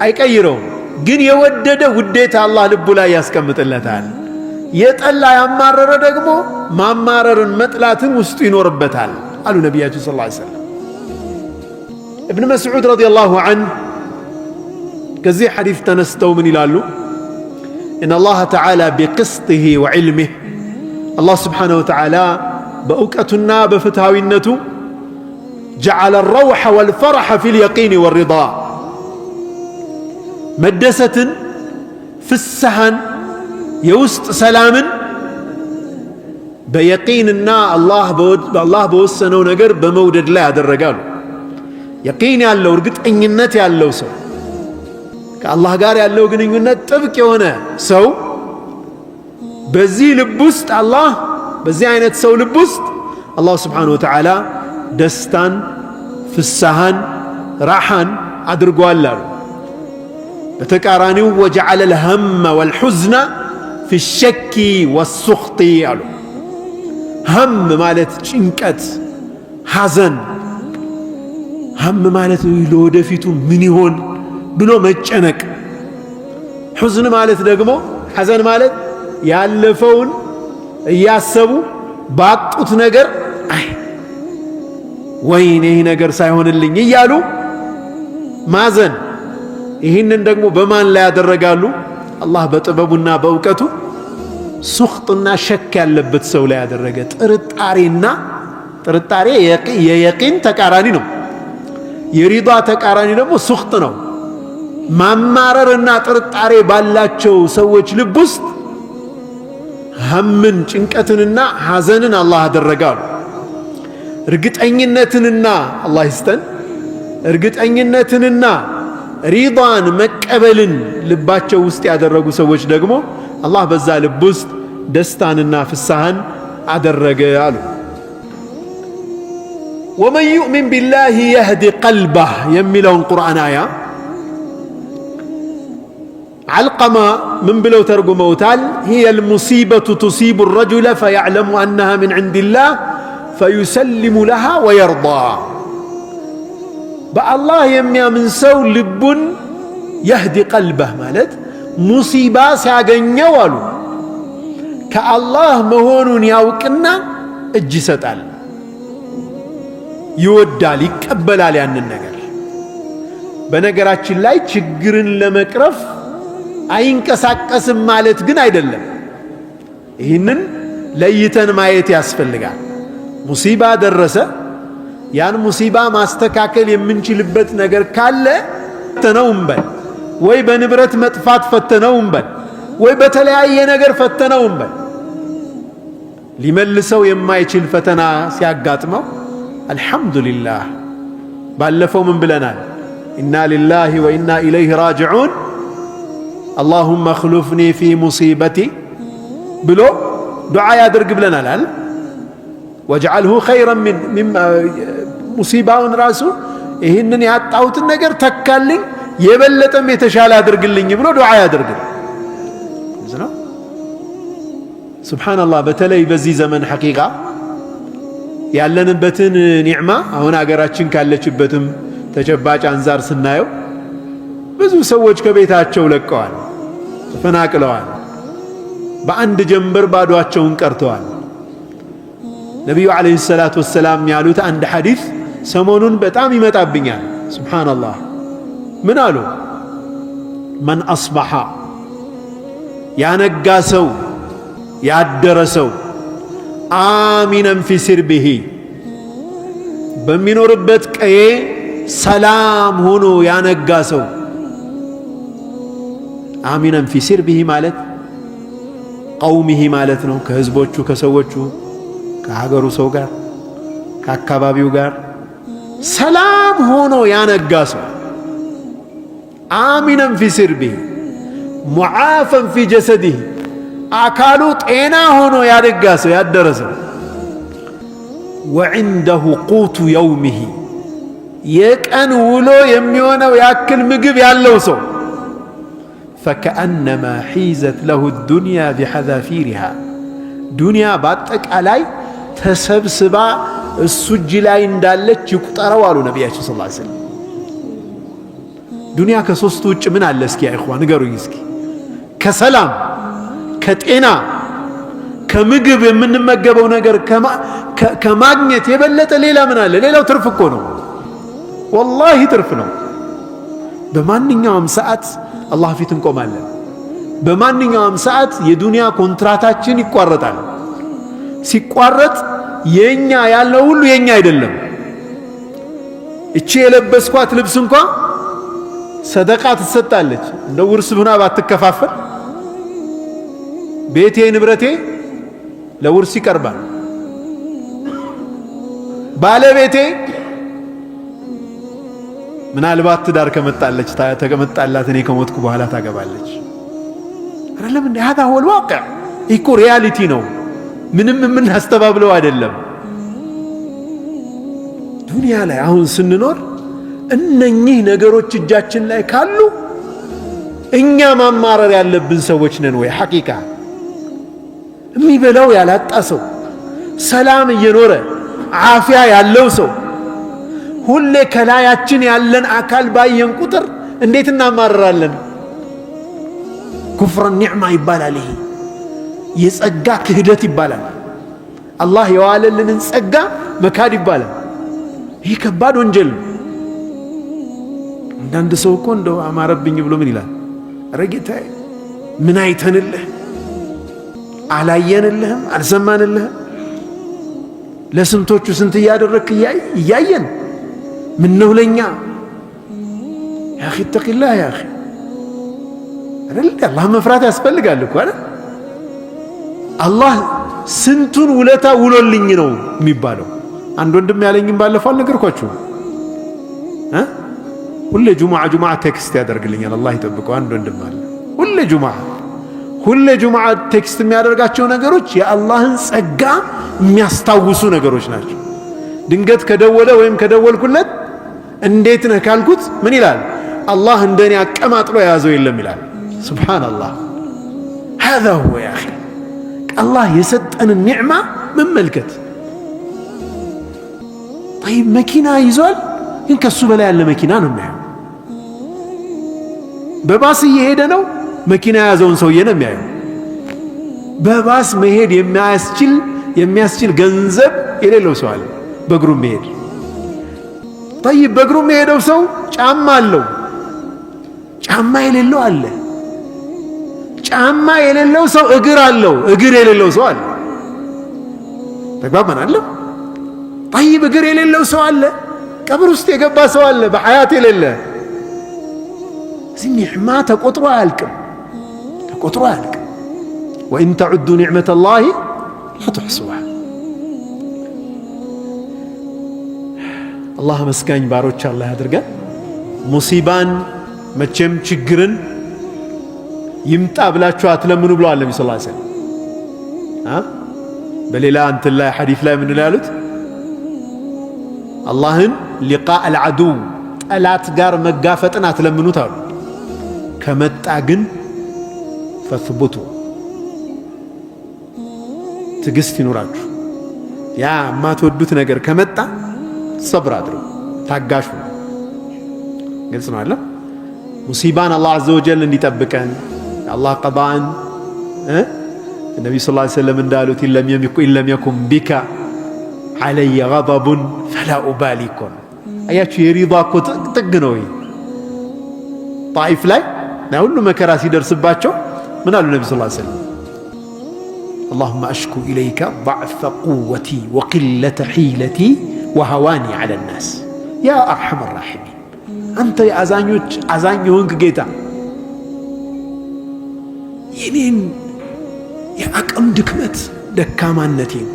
አይቀይረውም። ግን የወደደ ውዴታ አላህ ልቡ ላይ ያስቀምጥለታል። የጠላ ያማረረ ደግሞ ማማረርን መጥላትን ውስጡ ይኖርበታል አሉ ነቢያችን ሰለላሁ ዐለይሂ ወሰለም። እብን መስዑድ ረዲየላሁ ዐንሁ ከዚህ ሐዲስ ተነስተው ምን ይላሉ? ኢነ አላህ ተዓላ ቢቅስጢሂ ወዕልሚህ አላህ ስብሓነሁ ወተዓላ በእውቀቱና በፍትሃዊነቱ ጀዐለ ረውሐ ወልፈረሐ ፊል የቂን ወሪዳ መደሰትን፣ ፍስሐን፣ የውስጥ ሰላምን በየቂንና አላህ በወሰነው ነገር በመውደድ ላይ ያደረጋሉ። የቂን ያለው እርግጠኝነት ያለው ሰው ከአላህ ጋር ያለው ግንኙነት ጥብቅ የሆነ ሰው በዚህ ልብ ውስጥ በዚህ አይነት ሰው ልብ ውስጥ አላህ ስብሓነሁ ወተዓላ ደስታን፣ ፍስሐን፣ ራሓን አድርጓል አሉ። በተቃራኒው ወጀዐለ ልሀመ ወልሑዝነ ፊ ሸኪ ወሱኽጢ አሉ። ሀም ማለት ጭንቀት፣ ሐዘን። ሀም ማለት ለወደፊቱ ምን ይሆን ብሎ መጨነቅ። ሑዝን ማለት ደግሞ ሐዘን ማለት ያለፈውን እያሰቡ ባጡት ነገር ወይኔ ይህ ነገር ሳይሆንልኝ እያሉ ማዘን። ይህንን ደግሞ በማን ላይ ያደረጋሉ? አላህ በጥበቡና በእውቀቱ ሱኽጥና ሸክ ያለበት ሰው ላይ ያደረገ። ጥርጣሬ የየቂን ተቃራኒ ነው። የሪዳ ተቃራኒ ደግሞ ሱኽጥ ነው። ማማረርና ጥርጣሬ ባላቸው ሰዎች ልብ ውስጥ ሀምን፣ ጭንቀትንና ሐዘንን አላህ አደረጋሉ። እርግጠኝነትንና አላህ ይስጠን፣ እርግጠኝነትንና ሪዳን መቀበልን ልባቸው ውስጥ ያደረጉ ሰዎች ደግሞ አላህ በዛ ልብ ውስጥ ደስታንና ፍስሐን አደረገ አሉ። ወመን ዩእሚን ቢላሂ የህዲ ቀልበህ የሚለውን ቁርአን አያ ዓልቀማ ምን ብለው ተርጉመውታል? ሂየል ሙሲበቱ ቱሲቡ ረጁለ ፈየዕለሙ አነሃ ምን ዒንዲላህ ፈዩሰሊሙ ለሃ ወየርዳ። በአላህ የሚያምን ሰው ልቡን የህዲ ቀልበህ ማለት ሙሲባ ሲያገኘው አሉ ከአላህ መሆኑን ያውቅና እጅ ይሰጣል፣ ይወዳል፣ ይቀበላል ያንን ነገር። በነገራችን ላይ ችግርን ለመቅረፍ አይንቀሳቀስም ማለት ግን አይደለም። ይህንን ለይተን ማየት ያስፈልጋል። ሙሲባ ደረሰ፣ ያን ሙሲባ ማስተካከል የምንችልበት ነገር ካለ ፈተነው እንበል፣ ወይ በንብረት መጥፋት ፈተነው እንበል፣ ወይ በተለያየ ነገር ፈተነው እንበል። ሊመልሰው የማይችል ፈተና ሲያጋጥመው አልሐምዱሊላህ። ባለፈው ምን ብለናል? ኢና ሊላሂ ወኢና ኢለይሂ ራጅዑን አላሁመ አኽሉፍኒ ፊ ሙሲበቲ ብሎ ዱዓ ያድርግ ብለናል አይደል? ወጅዐልሁ ኸይረን ሚን ሙሲባውን ራሱ ይህንን ያጣሁትን ነገር ተካልኝ፣ የበለጠም የተሻለ አድርግልኝ ብሎ ዱዓ ያድርግ። ሱብሓነላህ። በተለይ በዚህ ዘመን ሐቂቃ ያለንበትን ኒዕማ አሁን አገራችን ካለችበትም ተጨባጭ አንዛር ስናየው ብዙ ሰዎች ከቤታቸው ለቀዋል፣ ተፈናቅለዋል፣ በአንድ ጀንበር ባዶአቸውን ቀርተዋል። ነቢዩ ዓለይሂ ሰላቱ ወሰላም ያሉት አንድ ሐዲስ ሰሞኑን በጣም ይመጣብኛል። ሱብሓነላህ ምን አሉ? መን አስበሐ ያነጋ ሰው ያደረ ሰው አሚነን ፊ ሲርቢሂ በሚኖርበት ቀዬ ሰላም ሆኖ ያነጋ ሰው። አሚነን ፊ ሲርቢሂ ማለት ቀውሚሂ ማለት ነው። ከህዝቦቹ፣ ከሰዎቹ፣ ከሀገሩ ሰው ጋር፣ ከአካባቢው ጋር ሰላም ሆኖ ያነጋ ሰው። አሚነን ፊ ሲርቢሂ ሙዓፈን ፊ ጀሰዲሂ አካሉ ጤና ሆኖ ያደጋ ሰው፣ ያደረ ሰው። ወዕንደሁ ቁቱ የውሚሂ የቀን ውሎ የሚሆነው ያክል ምግብ ያለው ሰው فكأنما حيزت له الدنيا بحذافيرها ዱንያ በአጠቃላይ ተሰብስባ እሱ እጅ ላይ እንዳለች ይቁጠረው አሉ ነቢያችን ሰለላሁ ዐለይሂ ወሰለም። ዱንያ ከሶስቱ ውጭ ምን አለ እስኪ ያ ኢኽዋን ንገሩኝ እስኪ። ከሰላም፣ ከጤና፣ ከምግብ የምንመገበው ነገር ከማግኘት የበለጠ ሌላ ምን አለ? ሌላው ትርፍ እኮ ነው። ወላሂ ትርፍ ነው። በማንኛውም ሰዓት አላህ ፊት እንቆማለን። በማንኛውም ሰዓት የዱንያ ኮንትራታችን ይቋረጣል። ሲቋረጥ የኛ ያለው ሁሉ የኛ አይደለም። እቺ የለበስኳት ልብስ እንኳን ሰደቃ ትሰጣለች። እንደ ውርስ ብና ባትከፋፈል ቤቴ ንብረቴ ለውርስ ይቀርባል። ባለቤቴ ምናልባት ትዳር ከመጣለች ተቀመጣላት እኔ ከሞትኩ በኋላ ታገባለች። አይደለም እንዴ? هذا هو الواقع። እኮ ሪያሊቲ ነው። ምንም የምናስተባብለው አይደለም። ዱንያ ላይ አሁን ስንኖር እነኚህ ነገሮች እጃችን ላይ ካሉ እኛ ማማረር ያለብን ሰዎች ነን ወይ? ሐቂቃ የሚበላው ያላጣ ሰው፣ ሰላም እየኖረ ዓፊያ ያለው ሰው ሁሌ ከላያችን ያለን አካል ባየን ቁጥር እንዴት እናማረራለን? ኩፍር ኒዕማ ይባላል። ይሄ የጸጋ ክህደት ይባላል። አላህ የዋለልንን ጸጋ መካድ ይባላል። ይሄ ከባድ ወንጀል ነው። አንዳንድ ሰው እኮ እንደው አማረብኝ ብሎ ምን ይላል? ኧረ ጌታዬ ምን አይተንልህ? አላየንልህም? አልሰማንልህም? ለስንቶቹ ስንት እያደረግክ እያየን ምን ነው ለኛ? ያ አኺ ተቂላህ ያ አኺ አይደል? አላህ መፍራት ያስፈልጋል እኮ አይደል? አላህ ስንቱን ውለታ ውሎልኝ ነው የሚባለው። አንድ ወንድም ያለኝም ባለፈው አልነገርኳችሁም? ሁሌ ጁሙዓ ቴክስት ያደርግልኛል። አላህ ይጠብቀው። አንድ ወንድም አለ ሁሌ ጁሙዓ ቴክስት የሚያደርጋቸው ነገሮች የአላህን ጸጋ የሚያስታውሱ ነገሮች ናቸው። ድንገት ከደወለ ወይም ከደወልኩለት እንዴት ነህ ካልኩት ምን ይላል? አላህ እንደኔ አቀማጥሎ የያዘው የለም ይላል። ሱብሃንአላህ። هذا هو يا اخي አላህ የሰጠንን ኒዕማ መመልከት። طيب መኪና ይዟል፣ ግን ከሱ በላይ ያለ መኪና ነው የሚያየው። በባስ እየሄደ ነው፣ መኪና የያዘውን ሰውዬ ነው የሚያየው። በባስ መሄድ የሚያስችል ገንዘብ የሌለው ሰው አለ፣ በእግሩ መሄድ። طيب በእግሩ የሚሄደው ሰው ጫማ አለው፣ ጫማ የሌለው አለ። ጫማ የሌለው ሰው እግር አለው፣ እግር የሌለው ሰው አለ። ተግባባን አለ? طيب እግር የሌለው ሰው አለ፣ ቀብር ውስጥ የገባ ሰው አለ፣ በሐያት የሌለ። እዚህ ኒዕማ ተቆጥሮ አያልቅም። ወኢን ተዑዱ ኒዕመተ ላሂ ላ ትሕሱሃ። አላህ መስጋኝ ባሮች አላህ ያድርገን። ሙሲባን መቼም ችግርን ይምጣ ብላችሁ አትለምኑ ብለዋል ነቢ ሰለላሁ ዐለይሂ ወሰለም። በሌላ እንትን ላይ ሐዲስ ላይ ምን ያሉት? አላህን ሊቃእ አልዐዱው ጠላት ጋር መጋፈጥን አትለምኑት አሉ። ከመጣ ግን ፈስቡቱ ትዕግስት ይኑራችሁ። ያ የማትወዱት ነገር ከመጣ ሰብር አድርጉ፣ ታጋሹ። ግልጽ ነው አለ። ሙሲባን አላህ ዐዘ ወጀል እንዲጠብቀን የአላህ ቀዳእን ነቢዩ ሰለላሁ ዐለይሂ ወሰለም እንዳሉት ኢለም የኩን ቢከ ዐለየ ገደቡን ፈላ ኡባሊ እኮ ነው። አያችሁ የሪዳ እኮ ጥግ ነው። ጣኢፍ ላይ ሁሉ መከራ ሲደርስባቸው ምን አሉ ነቢ ሰለላሁ ዐለይሂ ወሰለም? አላሁመ አሽኩ ኢለይከ ضዕፈ ቁወቲ ወቂለተ ሒለቲ ወሀዋኒ ዐለ ናስ ያ አርሐመ ራሒሚን። አንተ የአዛኞች አዛኝ የሆንክ ጌታ የኔን የአቅም ድክመት ደካማነቴን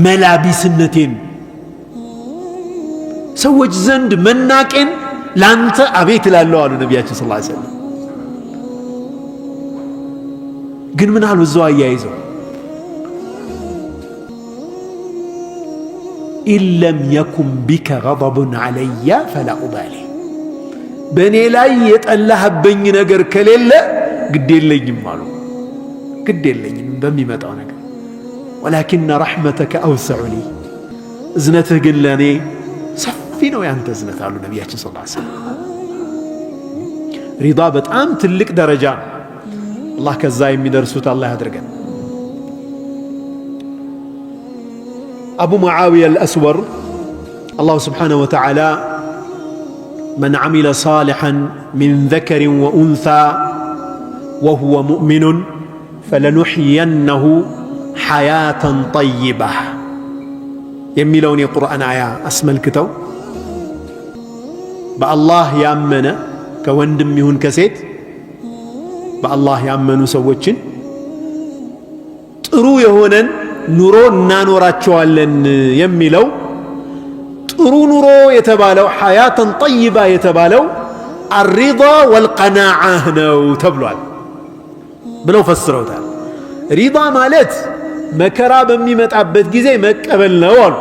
መላቢስነቴን ሰዎች ዘንድ መናቄን ላንተ አቤት እላለሁ አሉ ነቢያችን ሰለላሁ ዐለይሂ ወሰለም። ግን ምን አሉ እዛው አያይዘው ኢለም የኩን ቢከ ገضቡን ዐለየ ፈላ ኡባሊ በእኔ ላይ የጠላህብኝ ነገር ከሌለ ግድ የለኝም አሉ። ግድ የለኝም በሚመጣው ነገር ወላኪነ ረሕመተከ አውሰዑ ሊ እዝነትህ ግን ለእኔ ሰፊ ነው ያንተ እዝነት አሉ ነቢያችን ሰለላሁ ዐለይሂ ወሰለም። ሪዳ በጣም ትልቅ ደረጃ ነው። አላህ ከዛ የሚደርሱት አላህ ያድርገን። አቡ ሙዓዊያ አልአስወር አላሁ ስብሓነሁ ወተዓላ መን ዐሚለ ሳሊሐን ሚን ዘከሪን ወኡንሳ ወሁወ ሙእሚኑን ፈለኑሕየነሁ ሐያተን ጠይባ የሚለውን የቁርአን አያ አስመልክተው በአላህ ያመነ ከወንድም ይሁን ከሴት በአላህ ያመኑ ሰዎችን ጥሩ የሆነን ኑሮ እናኖራቸዋለን የሚለው ጥሩ ኑሮ የተባለው ሐያተን ጠይባ የተባለው አሪዳ ወልቀናዓ ነው ተብሏል ብለው ፈስረውታል። ሪዳ ማለት መከራ በሚመጣበት ጊዜ መቀበል ነው አሉ።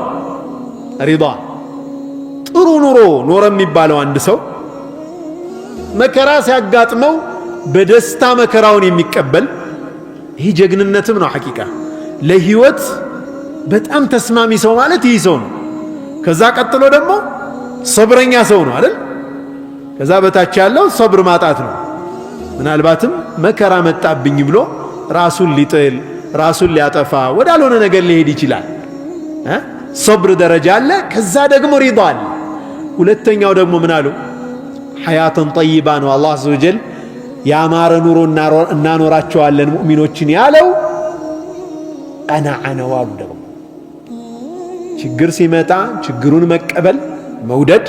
ሪዳ ጥሩ ኑሮ ኖረ የሚባለው አንድ ሰው መከራ ሲያጋጥመው በደስታ መከራውን የሚቀበል ይህ ጀግንነትም ነው። ሐቂቃ ለህይወት በጣም ተስማሚ ሰው ማለት ይህ ሰው ነው። ከዛ ቀጥሎ ደግሞ ሰብረኛ ሰው ነው አይደል? ከዛ በታች ያለው ሰብር ማጣት ነው። ምናልባትም መከራ መጣብኝ ብሎ ራሱን ሊጥል ራሱን ሊያጠፋ ወዳልሆነ ነገር ሊሄድ ይችላል። ሰብር ደረጃ አለ። ከዛ ደግሞ ሪዳ አለ። ሁለተኛው ደግሞ ምን አሉ? ሐያተን ጠይባ ነው። አላህ ዐዘ ወጀል ያማረ ኑሮ እናኖራቸዋለን ሙእሚኖችን ያለው ቀናዓ ነው አሉ። ደግሞ ችግር ሲመጣ ችግሩን መቀበል መውደድ፣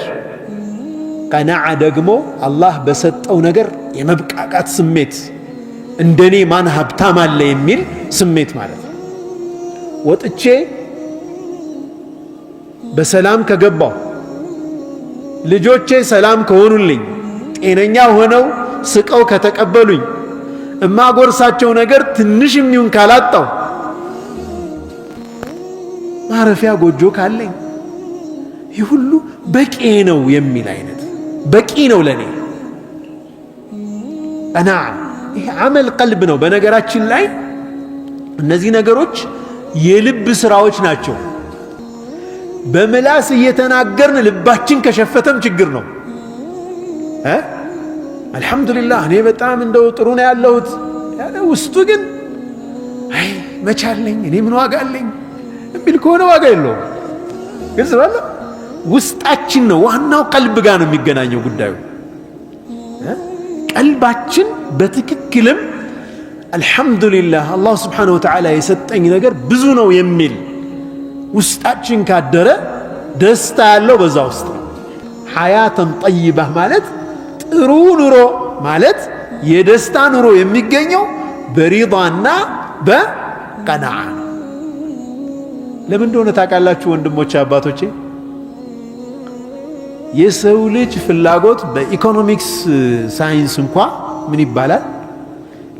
ቀናዓ ደግሞ አላህ በሰጠው ነገር የመብቃቃት ስሜት እንደኔ ማን ሀብታም አለ የሚል ስሜት ማለት ነው። ወጥቼ በሰላም ከገባው ልጆቼ ሰላም ከሆኑልኝ ጤነኛ ሆነው ስቀው ከተቀበሉኝ እማጎርሳቸው ነገር ትንሽም ይሁን ካላጣው ማረፊያ ጎጆ ካለኝ ይህ ሁሉ በቂ ነው የሚል አይነት በቂ ነው ለኔ ቀናዓ። ይህ አመል ቀልብ ነው። በነገራችን ላይ እነዚህ ነገሮች የልብ ስራዎች ናቸው። በምላስ እየተናገርን ልባችን ከሸፈተም ችግር ነው። አልሐምዱሊላህ እኔ በጣም እንደው ጥሩ ነው ያለሁት ያለ ውስጡ ግን አይ መቻለኝ እኔ ምን ዋጋ አለኝ የሚል ከሆነ ዋጋ የለውም። ግልጽ ባለ ውስጣችን ነው ዋናው ቀልብ ጋር ነው የሚገናኘው ጉዳዩ። ቀልባችን በትክክልም አልሐምዱሊላህ አላህ ስብሓነሁ ወተዓላ የሰጠኝ ነገር ብዙ ነው የሚል ውስጣችን ካደረ ደስታ ያለው በዛ ውስጥ ነው። ሐያተን ጠይባ ማለት ጥሩ ኑሮ ማለት የደስታ ኑሮ የሚገኘው በሪዳና በቀናዓ ነው። ለምን እንደሆነ ታውቃላችሁ ወንድሞቼ አባቶቼ? የሰው ልጅ ፍላጎት በኢኮኖሚክስ ሳይንስ እንኳ ምን ይባላል?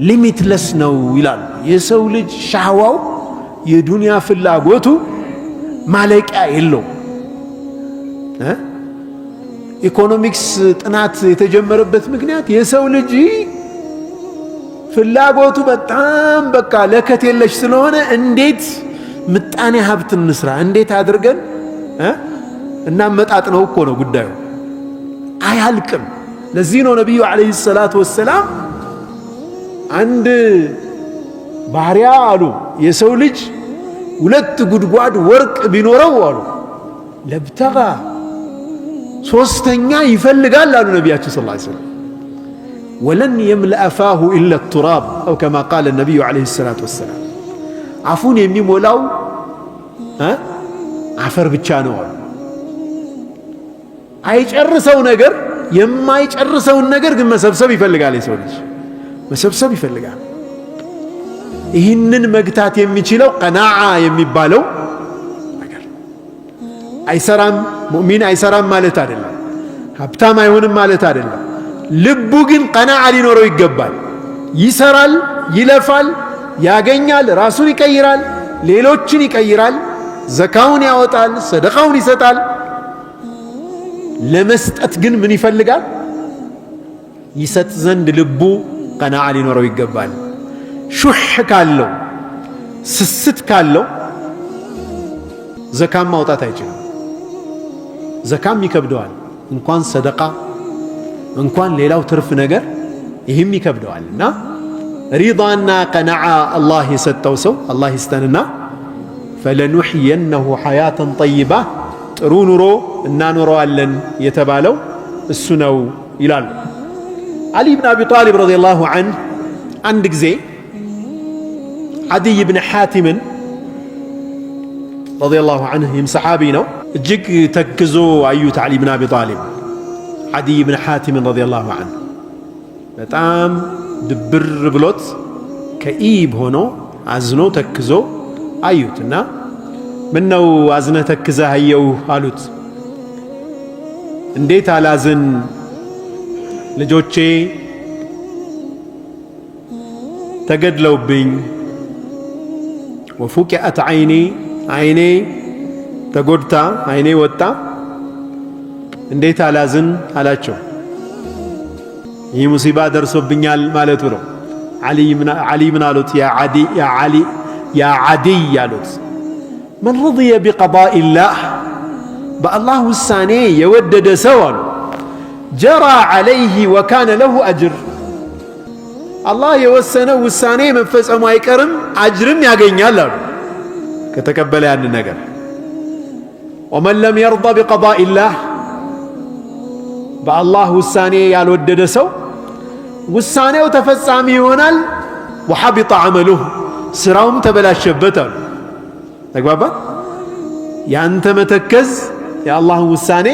ሊሚትለስ ነው ይላሉ። የሰው ልጅ ሻህዋው የዱንያ ፍላጎቱ ማለቂያ የለው። ኢኮኖሚክስ ጥናት የተጀመረበት ምክንያት የሰው ልጅ ፍላጎቱ በጣም በቃ ለከት የለሽ ስለሆነ እንዴት ምጣኔ ሀብት እንስራ፣ እንዴት አድርገን እናመጣጥነው እኮ ነው ጉዳዩ። አያልቅም። ለዚህ ነው ነቢዩ ዓለይሂ ሰላቱ ወሰላም አንድ ባሪያ አሉ የሰው ልጅ 2 ጉድጓድ ወርቅ ቢኖረው አሉ ለብተጋ 3ኛ ይፈልጋል አሉ ነቢያችን ሰለላሁ ዐለይሂ ወሰለም። ወለን የምለአ ፋሁ ኢላ ቱራብ አው ከማ ቃለ ነቢዩ ዓለይሂ ሰላቱ ወሰላም። አፉን የሚሞላው አፈር ብቻ ነው አሉ። አይጨርሰው ነገር የማይጨርሰውን ነገር ግን መሰብሰብ ይፈልጋል። የሰው ልጅ መሰብሰብ ይፈልጋል። ይህንን መግታት የሚችለው ቀናዓ የሚባለው ነገር አይሰራም። ሙእሚን አይሰራም ማለት አይደለም። ሀብታም አይሆንም ማለት አይደለም። ልቡ ግን ቀናዓ ሊኖረው ይገባል። ይሰራል፣ ይለፋል፣ ያገኛል፣ ራሱን ይቀይራል፣ ሌሎችን ይቀይራል። ዘካውን ያወጣል፣ ሰደቃውን ይሰጣል። ለመስጠት ግን ምን ይፈልጋል? ይሰጥ ዘንድ ልቡ ቀናዓ ሊኖረው ይገባል። ሹሕ ካለው ስስት ካለው ዘካም ማውጣት አይችልም። ዘካም ይከብደዋል። እንኳን ሰደቃ እንኳን ሌላው ትርፍ ነገር ይህም ይከብደዋል። እና ሪዳና ቀናዓ አላህ የሰጠው ሰው አላህ ይስጠንና ፈለኑሕየነሁ ሐያተን ጠይባ ጥሩ ኑሮ እናኖረዋለን የተባለው እሱ ነው ይላሉ። ዓሊ ብን አቢ ጣሊብ ረዲየላሁ ዐንሁ አንድ ጊዜ ዓዲይ ብን ሓቲምን ረዲየላሁ ዐንሁ ይህም ሰሓቢ ነው፣ እጅግ ተክዞ አዩት ዓሊ ብን አቢ ጣሊብ። ዓዲይ ብን ሓቲምን ረዲየላሁ ዐንሁ በጣም ድብር ብሎት ከኢብ ሆኖ አዝኖ ተክዞ አዩት እና ምነው አዝነህ ተክዘህ አየው አሉት። እንዴት አላዝን? ልጆቼ ተገድለውብኝ፣ ወፉቂዐት ዐይኒ አይኔ ተጎድታ አይኔ ወጣ፣ እንዴት አላዝን አላቸው። ይህ ሙሲባ ደርሶብኛል ማለቱ ነው። ዓሊ ምን አሉት? ያ ዓዲይ አሉት፣ መን ረضየ ቢቀዳኢላህ በአላህ ውሳኔ የወደደ ሰው አሉ ጀራ ዐለይህ ወካነ ለሁ አጅር አላህ የወሰነው ውሳኔ መፈጸሙ አይቀርም አጅርም ያገኛል አሉ ከተቀበለ ያን ነገር። ወመን ለም የርض ቢቀዳኢላህ በአላህ ውሳኔ ያልወደደ ሰው ውሳኔው ተፈጻሚ ይሆናል፣ ወሐቢጠ ዐመሉሁ ስራውም ተበላሸበት አሉ። ተግባባ? ያንተ መተከዝ የአላህን ውሳኔ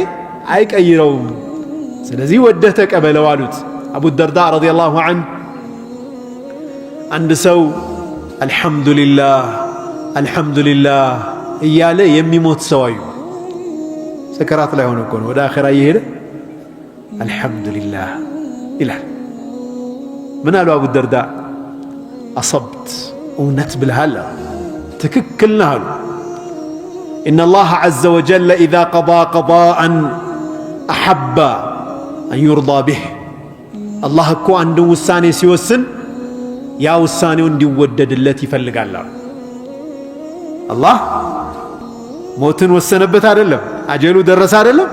አይቀይረውም። ስለዚህ ወደህ ተቀበለው አሉት። አቡ ደርዳ ረዲየላሁ ዐንሁ አንድ ሰው አልሐምዱሊላህ አልሐምዱሊላህ እያለ የሚሞት ሰው አዩ። ሰከራት ላይ ሆነ እኮ ነው፣ ወደ አኺራ እየሄደ አልሐምዱሊላህ ይላል። ምን አሉ አቡ ደርዳ? አሰብት እውነት ብልሃል፣ ትክክል ነህ አሉ። ኢነላህ ዐዘ ወጀለ ኢዛ ቀዳ ቀዳአን አሐበ አን ዩርዳ ቢህ አላህ እኮ አንድን ውሳኔ ሲወስን ያ ውሳኔው እንዲወደድለት ይፈልጋል አሉ። አላህ ሞትን ወሰነበት አይደለም፣ አጀሉ ደረሰ አይደለም፣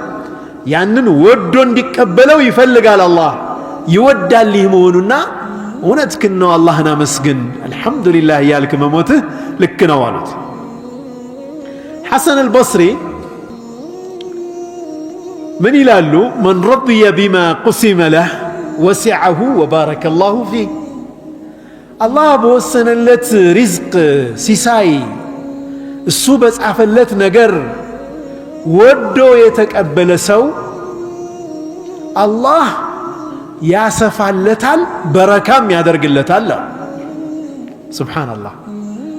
ያንን ወዶ እንዲቀበለው ይፈልጋል። አላህ ይወዳል ይህ መሆኑና እውነትህን ነው፣ አላህን አመስግን አልሐምዱሊላህ እያልክ መሞትህ ልክ ነው አሉት። ሐሰን አልበስሪ ምን ይላሉ? መን ረضየ ቢማ ቁሲመ ለህ ወሲዐሁ ወባረከ ላሁ ፊህ አላህ በወሰነለት ሪዝቅ ሲሳይ እሱ በጻፈለት ነገር ወዶ የተቀበለ ሰው አላህ ያሰፋለታል፣ በረካም ያደርግለታል። ሱብሓነላህ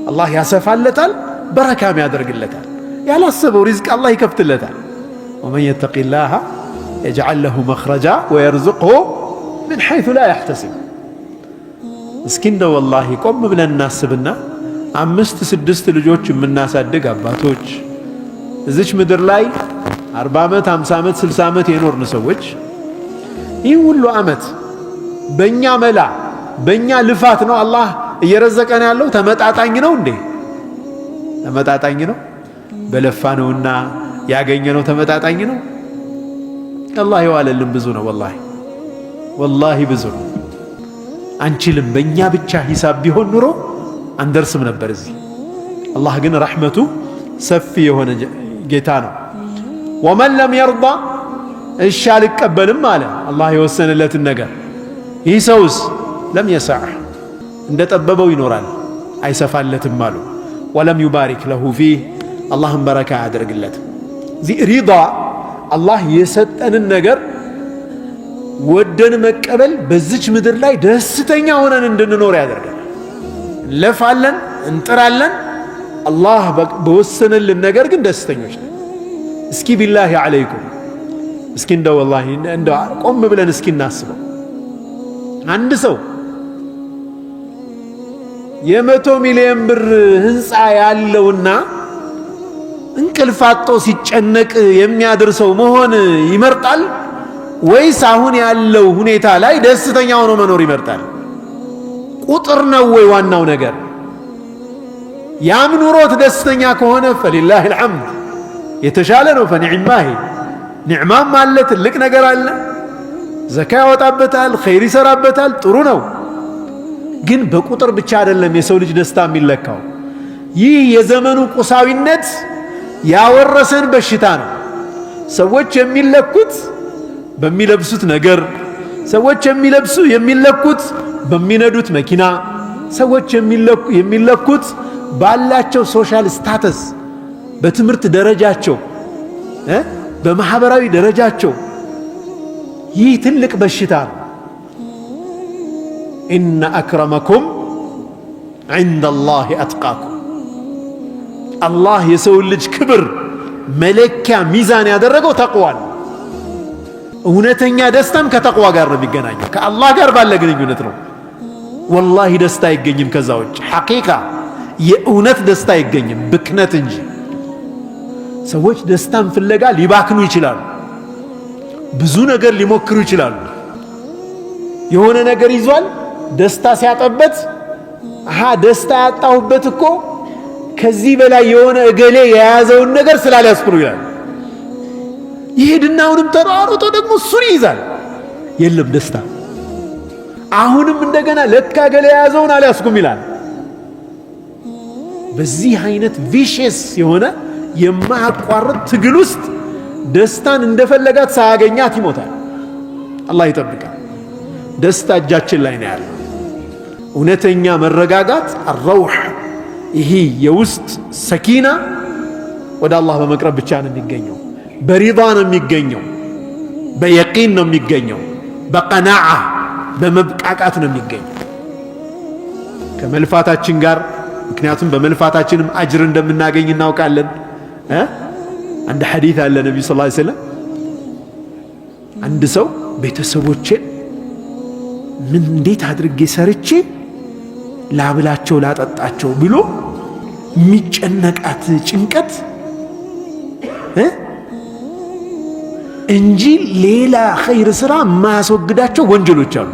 አላህ ያሰፋለታል፣ በረካም ያደርግለታል። ያላሰበው ሪዝቅ አላህ ይከፍትለታል። ወመን የተቂላህ የጅዐል ለሁ መኽረጃ ወየርዙቅሁ ምን ሐይሱ ላ ያሕተሲብ። እስኪ እንደው ወላሂ ቆም ብለን እናስብና 5 6 ልጆች የምናሳድግ አባቶች እዚች ምድር ላይ 40 ዓመት 50 ዓመት 60 ዓመት የኖርን ሰዎች ይህ ሁሉ ዓመት በእኛ መላ በእኛ ልፋት ነው አላህ እየረዘቀን ያለው። ተመጣጣኝ ነው እንዴ? ተመጣጣኝ ነው? በለፋ ነውና ያገኘነው ተመጣጣኝ ነው? አላህ የዋለልን ብዙ ነው። ወላሂ ብዙ ነው። አንችልም። በእኛ ብቻ ሂሳብ ቢሆን ኑሮ አንደርስም ነበር እዚህ። አላህ ግን ረሕመቱ ሰፊ የሆነ ጌታ ነው። ወመን ለም የርዳ እሺ አልቀበልም አለ አላህ የወሰነለትን ነገር። ይህ ሰውስ ለም የሰዕ እንደ ጠበበው ይኖራል፣ አይሰፋለትም አሉ። ወለም ዩባሪክ ለሁ ፊህ አላህም በረካ አያደርግለትም። እዚህ ሪዳ አላህ የሰጠንን ነገር ወደን መቀበል በዚች ምድር ላይ ደስተኛ ሆነን እንድንኖር ያደርጋል። እንለፋለን፣ እንጥራለን፣ አላህ በወሰነልን ነገር ግን ደስተኞች ነን። እስኪ ቢላሂ ዐለይኩም እስኪ እንደው ወላሂ እንደው ቆም ብለን እስኪ እናስበው። አንድ ሰው የ100 ሚሊዮን ብር ህንፃ ያለውና እንቅልፍ አጥቶ ሲጨነቅ የሚያደርሰው መሆን ይመርጣል ወይስ አሁን ያለው ሁኔታ ላይ ደስተኛ ሆኖ መኖር ይመርጣል? ቁጥር ነው ወይ ዋናው ነገር? ያም ኑሮት ደስተኛ ከሆነ ፈሊላሂ አልሐምድ የተሻለ ነው። ፈኒዕማሂ ኒዕማም አለ፣ ትልቅ ነገር አለ። ዘካ ያወጣበታል፣ ኸይር ይሰራበታል፣ ጥሩ ነው። ግን በቁጥር ብቻ አይደለም የሰው ልጅ ደስታ የሚለካው። ይህ የዘመኑ ቁሳዊነት ያወረሰን በሽታ ነው። ሰዎች የሚለኩት በሚለብሱት ነገር፣ ሰዎች የሚለኩት በሚነዱት መኪና፣ ሰዎች የሚለኩት ባላቸው ሶሻል ስታተስ፣ በትምህርት ደረጃቸው፣ በማህበራዊ ደረጃቸው። ይህ ትልቅ በሽታ ነው። ኢነ አክረመኩም ዐንደላሂ አትቃኩም። አላህ የሰው ልጅ ክብር መለኪያ ሚዛን ያደረገው ተቅዋ ነው። እውነተኛ ደስታም ከተቅዋ ጋር ነው የሚገናኘው፣ ከአላህ ጋር ባለ ግንኙነት ነው። ወላሂ ደስታ አይገኝም ከዛ ውጭ። ሐቂቃ የእውነት ደስታ አይገኝም ብክነት እንጂ። ሰዎች ደስታን ፍለጋ ሊባክኑ ይችላሉ፣ ብዙ ነገር ሊሞክሩ ይችላሉ። የሆነ ነገር ይዟል፣ ደስታ ሲያጠበት ደስታ ያጣሁበት እኮ ከዚህ በላይ የሆነ እገሌ የያዘውን ነገር ስላልያዝኩ ነው ይላል። ይሄድና አሁንም ተሯሩጦ ደግሞ እሱን ይይዛል። የለም ደስታ። አሁንም እንደገና ለካ እገሌ የያዘውን አልያዝኩም ይላል። በዚህ አይነት ቪሽየስ የሆነ የማያቋርጥ ትግል ውስጥ ደስታን እንደፈለጋት ሳያገኛት ይሞታል። አላህ ይጠብቃል። ደስታ እጃችን ላይ ነው ያለው። እውነተኛ መረጋጋት አረውህ፣ ይሄ የውስጥ ሰኪና ወደ አላህ በመቅረብ ብቻ ነው የሚገኘው። በሪዳ ነው የሚገኘው፣ በየቂን ነው የሚገኘው፣ በቀናዓ በመብቃቃት ነው የሚገኘው። ከመልፋታችን ጋር፣ ምክንያቱም በመልፋታችንም አጅር እንደምናገኝ እናውቃለን። አንድ ሐዲት አለ ነብዩ ሰለላሁ ዐለይሂ ወሰለም አንድ ሰው ቤተሰቦቼን ምን እንዴት አድርጌ ሰርቼ ላብላቸው ላጠጣቸው ብሎ የሚጨነቃት ጭንቀት እንጂ ሌላ ኸይር ስራ የማያስወግዳቸው ወንጀሎች አሉ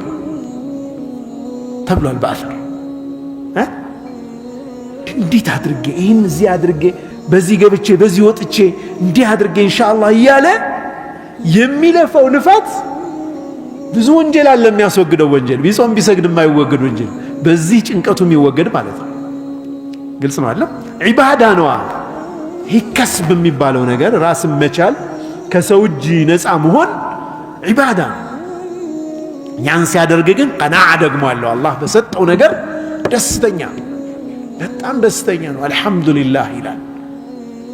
ተብሏል በአሰር። እንዴት አድርጌ ይህን እዚህ አድርጌ በዚህ ገብቼ በዚህ ወጥቼ እንዲህ አድርጌ ኢንሻአላህ እያለ የሚለፈው ልፋት ብዙ ወንጀል አለ የሚያስወግደው ወንጀል። ቢጾም ቢሰግድ የማይወገድ ወንጀል በዚህ ጭንቀቱ የሚወገድ ማለት ነው። ግልጽ ነው አለ። ዒባዳ ነው። ይህ ከስብ የሚባለው ነገር ራስን መቻል፣ ከሰው እጅ ነፃ መሆን ዒባዳ ነው። ያን ሲያደርግ ግን ቀናዓ ደግሞ አለው። አላህ በሰጠው ነገር ደስተኛ፣ በጣም ደስተኛ ነው። አልሐምዱሊላህ ይላል።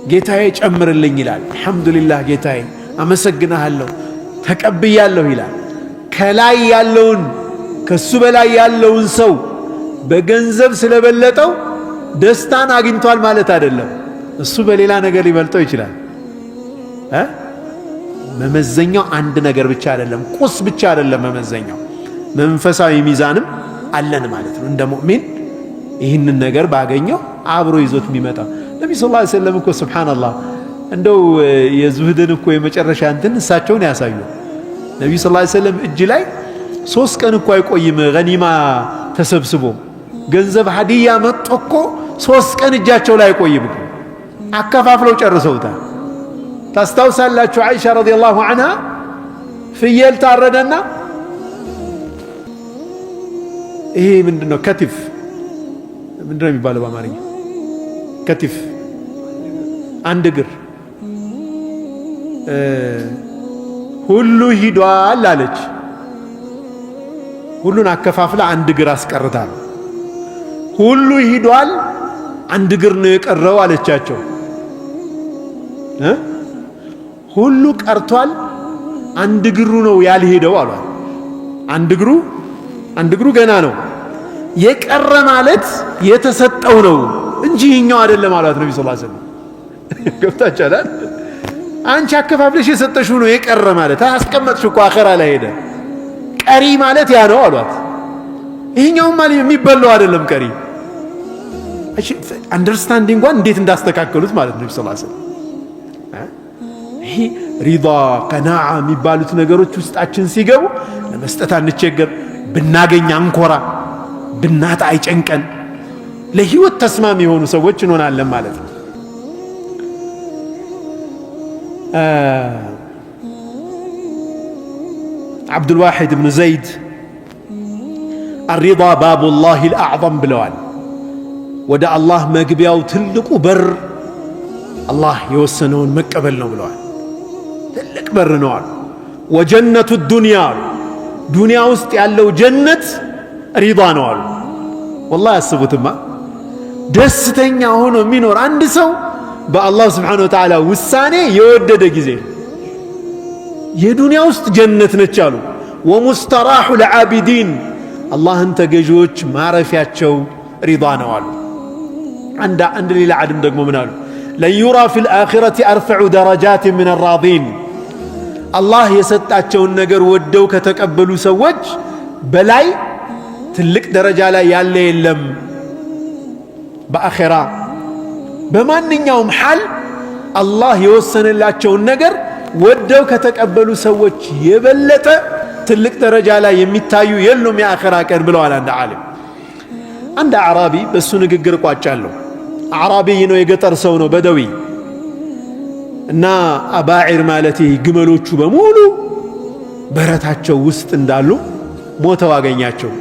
ጌታዬ ጨምርልኝ ይላል። አልሐምዱሊላህ ጌታዬ አመሰግናለሁ ተቀብያለሁ ይላል። ከላይ ያለውን ከሱ በላይ ያለውን ሰው በገንዘብ ስለበለጠው ደስታን አግኝቷል ማለት አይደለም። እሱ በሌላ ነገር ሊበልጠው ይችላል። መመዘኛው አንድ ነገር ብቻ አይደለም፣ ቁስ ብቻ አይደለም መመዘኛው፣ መንፈሳዊ ሚዛንም አለን ማለት ነው። እንደ ሙእሚን ይህንን ነገር ባገኘው አብሮ ይዞት የሚመጣ ነብዩ ሰለላሁ ዐለይሂ ወሰለም እኮ ሱብሃንአላህ እንደው የዙህድን እኮ የመጨረሻ እንትን እሳቸውን ያሳዩ። ነብዩ ሰለላሁ ዐለይሂ ወሰለም እጅ ላይ 3 ቀን እኮ አይቆይም ገኒማ ተሰብስቦ ገንዘብ ሀዲያ መጥቶ እኮ 3 ቀን እጃቸው ላይ አይቆይም፣ አከፋፍለው ጨርሰውታል። ታስታውሳላችሁ አይሻ ረዲየላሁ ዐንሃ ፍየል ታረደና ይሄ ምንድነው ከቲፍ ምንድነው የሚባለው በአማርኛ? ከቲፍ አንድ እግር ሁሉ ሂዷል አለች። ሁሉን አከፋፍላ አንድ እግር አስቀርታል። ሁሉ ሂዷል አንድ እግር ነው የቀረው አለቻቸው። ሁሉ ቀርቷል አንድ እግሩ ነው ያልሄደው አሏል። አንድ እግሩ ገና ነው የቀረ ማለት የተሰጠው ነው እንጂ ይኛው አይደለም አሏት ነብዩ ሰለላሁ ዐለይሂ ወሰለም። ገብታችኋል? አንቺ አከፋፍለሽ የሰጠሽው ነው የቀረ ማለት፣ አስቀመጥሽው እኮ አኺራ ላይ ሄደ። ቀሪ ማለት ያ ነው አሏት። ይሄኛው ማለት የሚበላው አይደለም ቀሪ። እሺ አንደርስታንዲንግ እንኳን እንዴት እንዳስተካከሉት ማለት ነው ሰለላሁ ዐለይሂ ወሰለም። ይሄ ሪዳ ቀናዓ የሚባሉት ነገሮች ውስጣችን ሲገቡ ለመስጠት አንቸገር፣ ብናገኝ አንኮራ፣ ብናጣ አይጨንቀን፣ ለህይወት ተስማሚ የሆኑ ሰዎች እንሆናለን ማለት ነው። ዓብዱልዋሒድ ብኑ ዘይድ الرضا باب الله الأعظم ብለዋል። ወደ አላህ መግቢያው ትልቁ በር አላህ የወሰነውን መቀበል ነው ብለዋል። ትልቅ በር ነው አሉ። ወጀነቱ ዱንያ አሉ፣ ዱንያ ውስጥ ያለው ጀነት ሪዳ ነው አሉ። ወላሂ አስቡትማ፣ ደስተኛ ሆኖ የሚኖር አንድ ሰው በአላህ ስብሓነሁ ወተዓላ ውሳኔ የወደደ ጊዜ የዱንያ ውስጥ ጀነት ነች አሉ። ወሙስተራሑ ለዓቢዲን አላህን ተገዢዎች ማረፊያቸው ሪዳ ነው አሉ። አንድ ሌላ ዓድም ደግሞ ምን አሉ? ለን ዩራ ፊል አኺረቲ አርፈዑ ደረጃት ምን አራዲን አላህ የሰጣቸውን ነገር ወደው ከተቀበሉ ሰዎች በላይ ትልቅ ደረጃ ላይ ያለ የለም። በአኺራ በማንኛውም ሐል አላህ የወሰነላቸውን ነገር ወደው ከተቀበሉ ሰዎች የበለጠ ትልቅ ደረጃ ላይ የሚታዩ የሉም የአኺራ ቀን ብለዋል አንድ ዓሊም። አንድ አዕራቢ በሱ ንግግር ቋጫለሁ። አዕራቢ ነው፣ የገጠር ሰው ነው፣ በደዊ እና አባዒር ማለት ግመሎቹ በሙሉ በረታቸው ውስጥ እንዳሉ ሞተው አገኛቸው።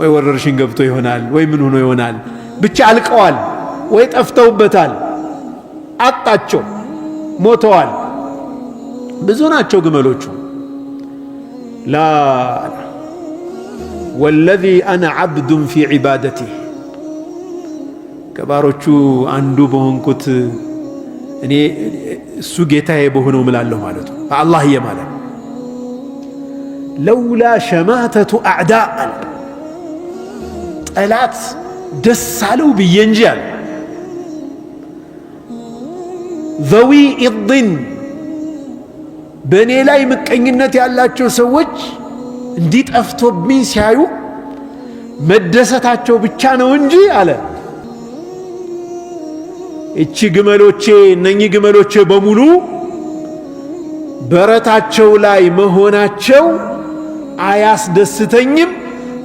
ወይ ወረርሽኝ ገብቶ ይሆናል ወይ ምን ሆኖ ይሆናል፣ ብቻ አልቀዋል ወይ ጠፍተውበታል፣ አጣቸው፣ ሞተዋል። ብዙ ናቸው ግመሎቹ። ላ ወለዚ አነ ዓብዱን ፊ ዒባደቲህ ከባሮቹ አንዱ በሆንኩት እኔ እሱ ጌታዬ በሆነው ምላለሁ ማለቱ አላህዬ ማለት ለውላ ሸማተቱ አዕዳእ ጠላት ደስ አለው ብዬ እንጂ አለ ዘዊ ኢድን በእኔ ላይ ምቀኝነት ያላቸው ሰዎች እንዲጠፍቶብኝ ሲያዩ መደሰታቸው ብቻ ነው እንጂ አለ እቺ ግመሎቼ እነኚህ ግመሎቼ በሙሉ በረታቸው ላይ መሆናቸው አያስደስተኝም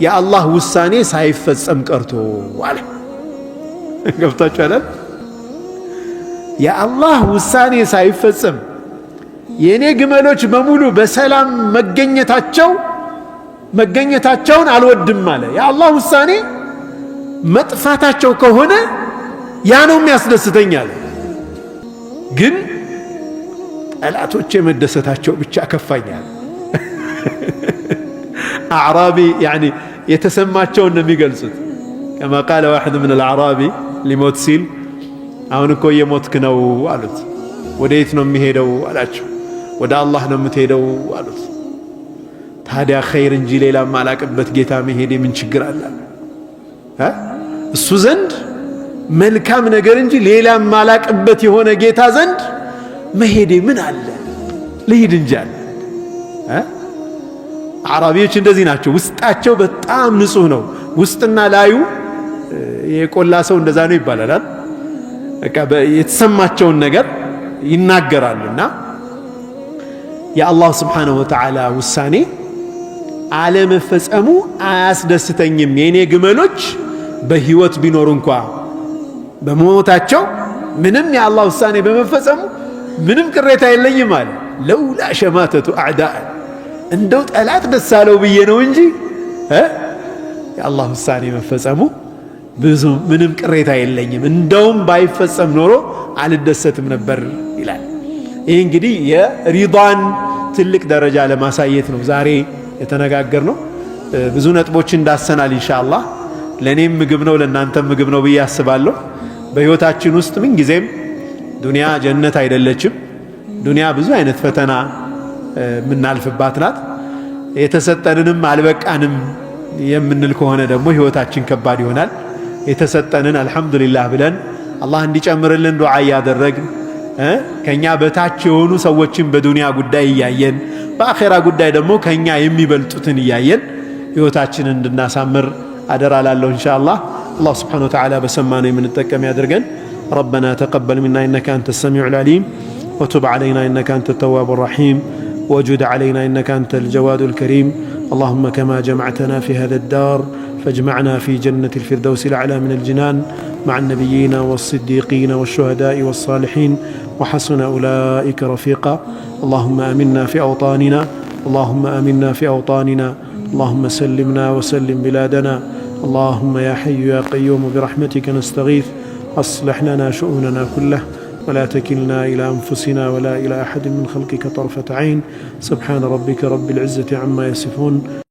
የአላህ ውሳኔ ሳይፈጸም ቀርቶ አለ። ገብታችኋል? የአላህ ውሳኔ ሳይፈጸም የኔ ግመሎች በሙሉ በሰላም መገኘታቸውን አልወድም አለ። የአላህ ውሳኔ መጥፋታቸው ከሆነ ያ ነው የሚያስደስተኝ አለ። ግን ጠላቶቼ መደሰታቸው ብቻ ከፋኛል። አዕራቢ ያኒ የተሰማቸውን ነው የሚገልጹት። ከማ ቃለ ዋሕድ ምን አልአዕራቢ ሊሞት ሲል አሁን እኮ የሞትክ ነው አሉት። ወዴት ነው የሚሄደው አላቸው። ወደ አላህ ነው የምትሄደው አሉት። ታዲያ ኸይር እንጂ ሌላ ማላቅበት ጌታ መሄድ ምን ችግር አለ? እሱ ዘንድ መልካም ነገር እንጂ ሌላ ማላቅበት የሆነ ጌታ ዘንድ መሄዴ ምን አለ? ልሂድ እንጂ አለ። አዕራቢዎች እንደዚህ ናቸው። ውስጣቸው በጣም ንጹህ ነው። ውስጥና ላዩ የቆላ ሰው እንደዛ ነው ይባላል። በቃ የተሰማቸውን ነገር ይናገራሉና የአላህ ስብሓነሁ ወተዓላ ውሳኔ አለመፈጸሙ አያስደስተኝም። የኔ ግመሎች በህይወት ቢኖሩ እንኳ በመሞታቸው ምንም የአላህ ውሳኔ በመፈጸሙ ምንም ቅሬታ የለኝም አለ። ለውላ ሸማተቱ አዕዳእ እንደው ጠላት ደስ አለው ብዬ ነው እንጂ የአላህ ውሳኔ መፈጸሙ ብዙ ምንም ቅሬታ የለኝም፣ እንደውም ባይፈጸም ኖሮ አልደሰትም ነበር ይላል። ይህ እንግዲህ የሪዳን ትልቅ ደረጃ ለማሳየት ነው ዛሬ የተነጋገርነው። ብዙ ነጥቦችን እንዳሰናል ኢንሻአላህ። ለኔም ምግብ ነው ለናንተም ምግብ ነው ብዬ አስባለሁ። በህይወታችን ውስጥ ምን ጊዜም ዱንያ ጀነት አይደለችም። ዱንያ ብዙ አይነት ፈተና የምናልፍባት ናት። የተሰጠንንም አልበቃንም የምንል ከሆነ ደግሞ ህይወታችን ከባድ ይሆናል። የተሰጠንን አልহামዱሊላህ ብለን አላህ እንዲጨምርልን ዱዓ እያደረግን ከኛ በታች የሆኑ ሰዎችን በዱንያ ጉዳይ እያየን በአኺራ ጉዳይ ደግሞ ከኛ የሚበልጡትን እያየን ህይወታችንን እንድናሳምር አደራ ላለሁ ኢንሻአላህ። አላህ Subhanahu Wa Ta'ala በሰማነው የምንጠቀም ያድርገን። ربنا تقبل منا إنك أنت السميع العليم وتب علينا إنك أنت التواب الرحيم وجد علينا إنك أنت الجواد الكريم. اللهم كما جمعتنا في هذا الدار فاجمعنا في جنة الفردوس الأعلى من الجنان مع النبيين والصديقين والشهداء والصالحين وحسن أولئك رفيقا. اللهم آمنا في أوطاننا، اللهم آمنا في أوطاننا، اللهم سلمنا وسلم بلادنا. اللهم يا حي يا قيوم برحمتك نستغيث، أصلح لنا شؤوننا كله ولا تكلنا إلى أنفسنا ولا إلى أحد من خلقك طرفة عين. سبحان ربك رب العزة عما يصفون.